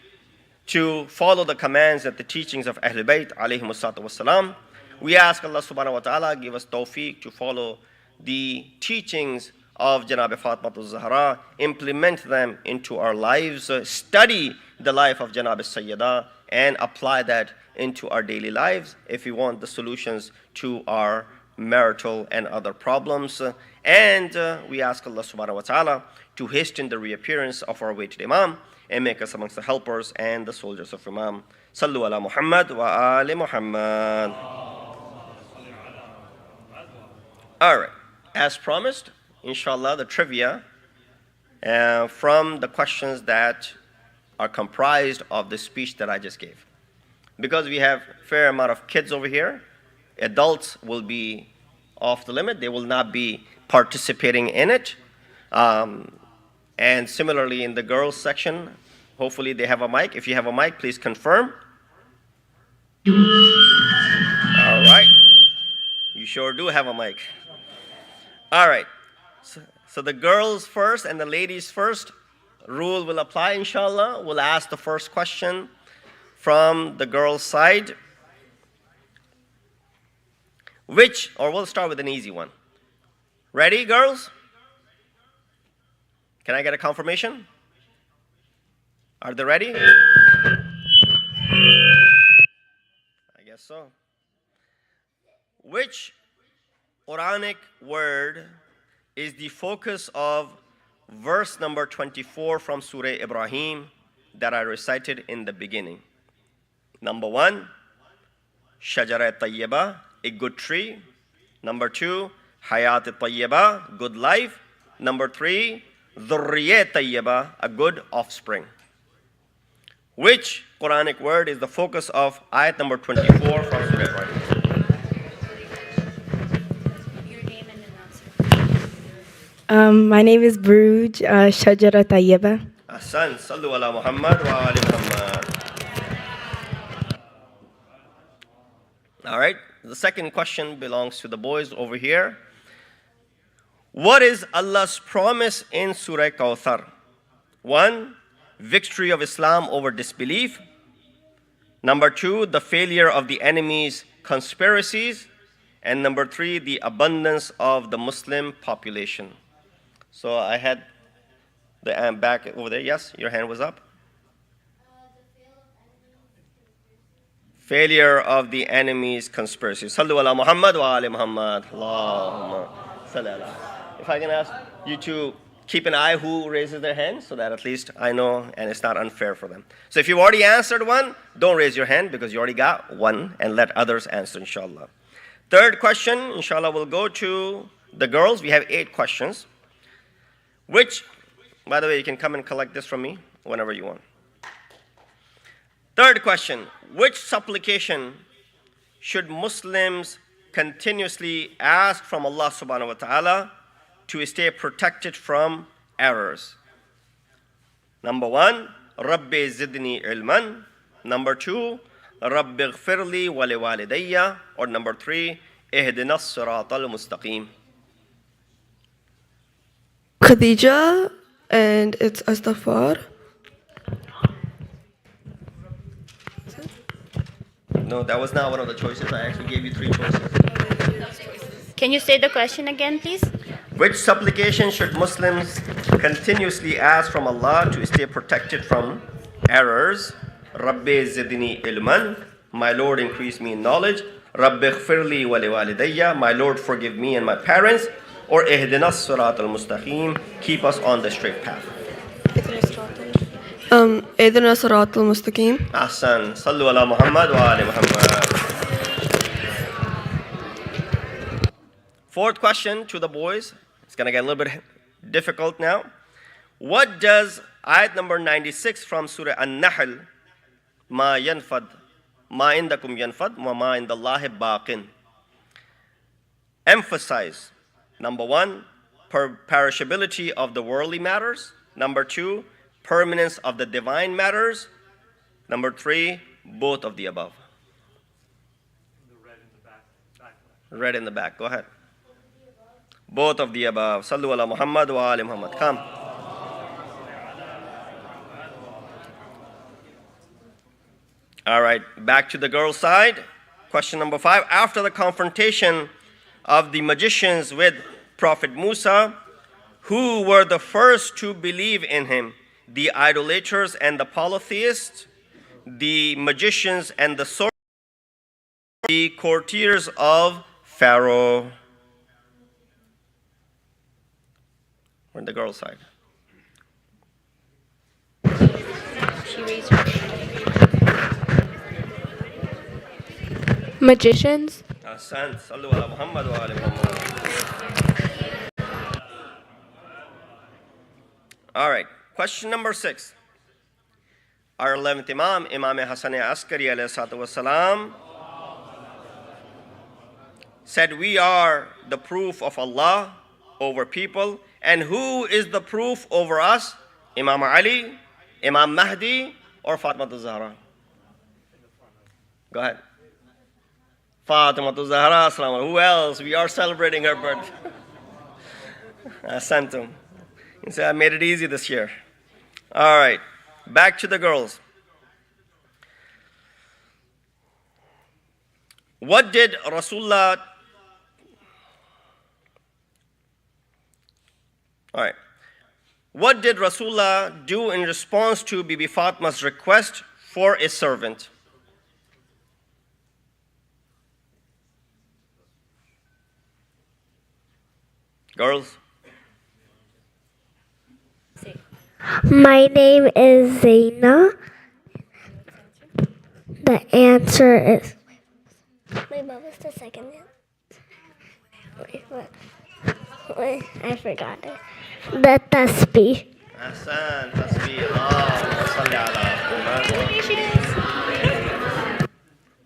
to follow the commands and the teachings of Ahlul Bayt alayhimu salatu wassalam. We ask Allah subhanahu wa ta'ala give us tawfiq to follow the teachings of Janab Fatima Zahra, implement them into our lives, study the life of Janab Sayyida and apply that into our daily lives if we want the solutions to our marital and other problems. And we ask Allah subhanahu wa ta'ala to hasten the reappearance of our awaited Imam and make us amongst the helpers and the soldiers of Imam. Sallu ala Muhammad wa ali Muhammad. Alright, as promised, inshallah, the trivia from the questions that are comprised of the speech that I just gave. Because we have a fair amount of kids over here, adults will be off the limit. They will not be participating in it. And And similarly in the girls section, hopefully they have a mic. If you have a mic, please confirm. All right. You sure do have a mic. All right. So the girls first and the ladies first rule will apply, inshallah. We'll ask the first question from the girls' side. We'll start with an easy one. Ready, girls? Can I get a confirmation? Are they ready? I guess so. Which Quranic word is the focus of verse number 24 from Surah Ibrahim that I recited in the beginning? Number 1, Shajara Tayyibah, a good tree. Number 2, Hayat Tayyibah, good life. Number 3, Dhurriyat Tayyibah, a good offspring. Which Quranic word is the focus of ayat number 24 from Surah Ibrahim? Your name and announcer. My name is Bruj Shajara Tayyibah. Ahsan, sallu ala Muhammad wa ali Muhammad. All right, the second question belongs to the boys over here. What is Allah's promise in Surah Kawthar? 1, victory of Islam over disbelief. Number 2, the failure of the enemy's conspiracies. And number 3, the abundance of the Muslim population. So I had the back over there. Yes, your hand was up. Failure of the enemy's conspiracy. Sallu ala Muhammad wa ali Muhammad. Allahumma salli ala. If I can ask you to keep an eye who raises their hand so that at least I know and it's not unfair for them. So if you've already answered one, don't raise your hand because you already got one, and let others answer, inshallah. Third question, inshallah, will go to the girls. We have 8 questions. Which, by the way, you can come and collect this from me whenever you want. Third question, which supplication should Muslims continuously ask from Allah subhanahu wa ta'ala to stay protected from errors? Number 1, Rabbi zidni ilman. Number 2, Rabbi ghfirli wa liwalidayya. Or number 3, ihdinas siratal mustaqim. Khadija, and it's Astaghfar. No, that was not one of the choices. I actually gave you 3 choices. Can you say the question again, please? Which supplication should Muslims continuously ask from Allah to stay protected from errors? Rabbi zidni ilman, my Lord increase me in knowledge. Rabbi ghfirli wa liwalidayya, my Lord forgive me and my parents. Or ihdinas siratal mustaqim, keep us on the straight path. Idina Siratul Mustaqim. Ahsan, sallu ala Muhammad wa ali Muhammad. Fourth question to the boys. It's going to get a little bit difficult now. What does ayat number 96 from Surah An-Nahl, Ma yanfad, ma indakum yanfad, wa ma indallahi baqin, emphasize? Number 1, perishability of the worldly matters. Number 2, permanence of the divine matters. Number 3, both of the above. Red in the back, go ahead. Both of the above. Sallu ala Muhammad wa ali Muhammad. Come. All right, back to the girls' side. Question number 5. After the confrontation of the magicians with Prophet Musa, who were the first to believe in him? The idolaters and the polytheists, the magicians and the sorcerers, the courtiers of Pharaoh. We're on the girls' side. She raised her hand. Magicians. Ahsan, sallu ala Muhammad wa ali Muhammad. All right, question number 6. Our 11th Imam, Imam Hassan Askari alayhi salatu wasalam, said, we are the proof of Allah over people. And who is the proof over us? Imam Ali, Imam Mahdi, or Fatima al-Zahra? Go ahead. Fatima al-Zahra, who else? We are celebrating her birthday. Santum. You say, I made it easy this year. All right, back to the girls. What did Rasulullah... All right. What did Rasulullah do in response to Bibi Fatma's request for a servant? Girls? My name is Zaina. The answer is... Wait, what was the second answer? Wait, I forgot it. The tasbih. Ahsan, tasbih. Allahumma salli ala.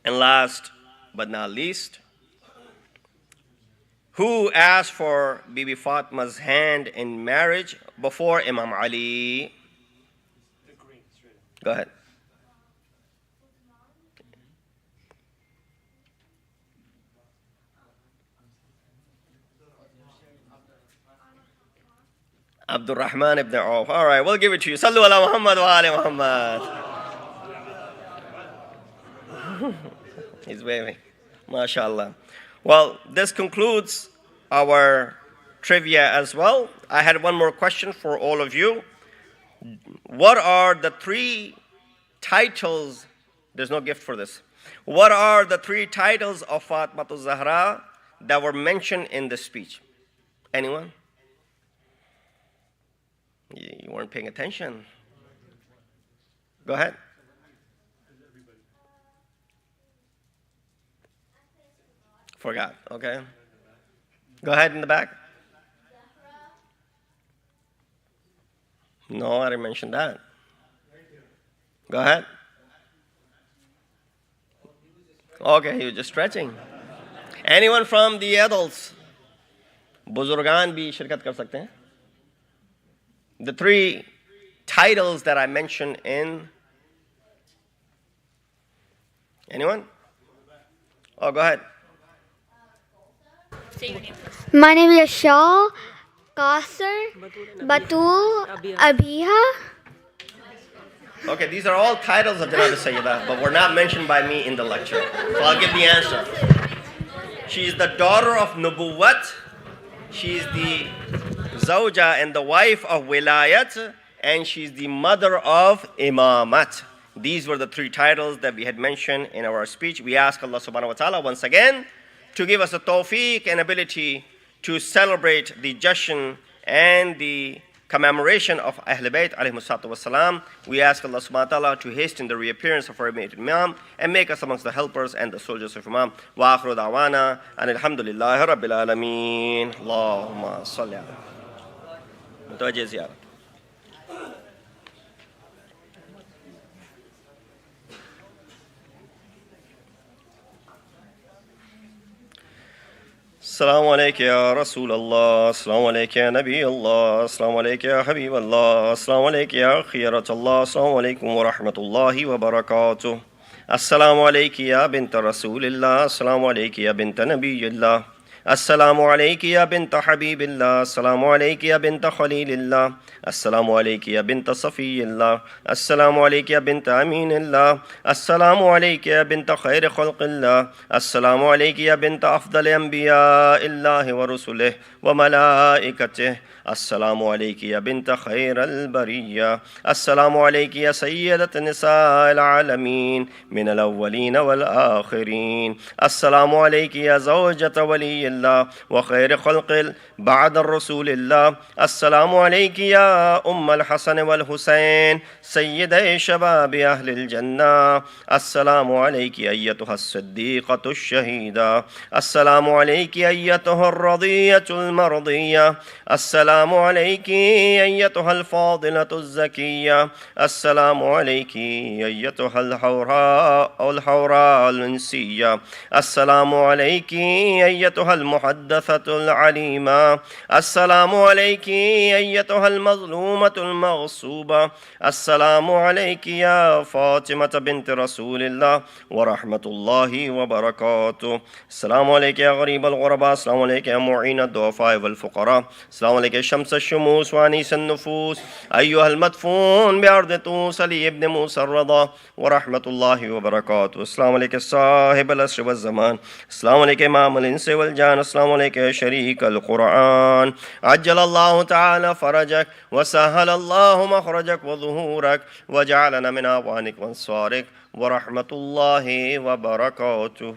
And last but not least, who asked for Bibi Fatma's hand in marriage before Imam Ali? Go ahead. Abdul Rahman ibn Auf. All right, we'll give it to you. Sallu ala Muhammad wa ali Muhammad. He's waving. MashaAllah. Well, this concludes our trivia as well. I had one more question for all of you. What are the 3 titles? There's no gift for this. What are the 3 titles of Fatima al-Zahra that were mentioned in the speech? Anyone? You weren't paying attention. Go ahead. Forgot, okay. Go ahead in the back. No, I didn't mention that. Go ahead. Okay, you're just stretching. Anyone from the adults? Buzurgan bhi shirkat kar sakte hain? The 3 titles that I mentioned in... Anyone? Oh, go ahead. My name is Shah, Qasr, Batul, Abiha. Okay, these are all titles of Janab Sayyidah, but were not mentioned by me in the lecture. So I'll give the answer. She is the daughter of Nubuwwat. She is the Zawja and the wife of Wilayat, and she's the mother of Imamat. These were the 3 titles that we had mentioned in our speech. We ask Allah subhanahu wa ta'ala once again to give us a tawfiq and ability to celebrate the Jashan and the commemoration of Ahl Bayt alayhi salatu wassalam. We ask Allah subhanahu wa ta'ala to hasten the reappearance of our immediate Imam and make us amongst the helpers and the soldiers of Imam. Wa akhiru da'wana and alhamdulillahi rabbil alameen. Allahumma salli ala. Mutawajjih ziyarat. Assalamu alaikum ya Rasulullah, Assalamu alaikum ya Nabi Allah, Assalamu alaikum ya Habib Allah, Assalamu alaikum ya Khiyarat Allah, Assalamu alaikum wa rahmatullahi wa barakatuh. Assalamu alaikum ya binta Rasulillah, Assalamu alaikum ya binta Nabiyillah, Assalamu alaikum ya binta Habibillah, Assalamu alaikum ya binta Khalilillah, Assalamu alaikum ya binta Safiyillah, Assalamu alaikum ya binta Aminillah, Assalamu alaikum ya binta Khair Khalqillah, Assalamu alaikum ya binta Afdal Anbiya Illahi wa Rusulih wa Malaikatih, Assalamu alaikum ya binta Khair al-Bariyya, Assalamu alaikum ya Sayyidat Nisa al-Alamin min al-awwalin wal-akhirin, Assalamu alaikum ya Zawjata Waliyillah وخير خلق بعد الرسول الله السلام عليك يا أم الحسن والحسين سيدي شباب أهل الجنة السلام عليك أيتها الصديقة الشهيدة السلام عليك أيتها الرضية المرضية السلام عليك أيتها الفاضلة الزكية السلام عليك أيتها الحوراء الأنسية السلام عليك أيتها المحدثة العليمة. السلام عليك أيتها المظلومة المغصوبة. السلام عليك يا فاطمة بنت رسول الله ورحمة الله وبركاته. السلام عليك يا غريب الغرباء. السلام عليك يا معين الضعفاء والفقراء. السلام عليك يا شمس الشموس وأنيس النفوس. أيها المدفون بأرض طوس لابن موسى الرضا ورحمة الله وبركاته. السلام عليك صاحب العصر والزمان. السلام عليك إمام الإنس والجان. السلام عليك يا شريك القرآن. عجل الله تعالى فرجك وسهل الله مخرجك وظهورك وجعلنا من أعوانك وانصارك ورحمة الله وبركاته.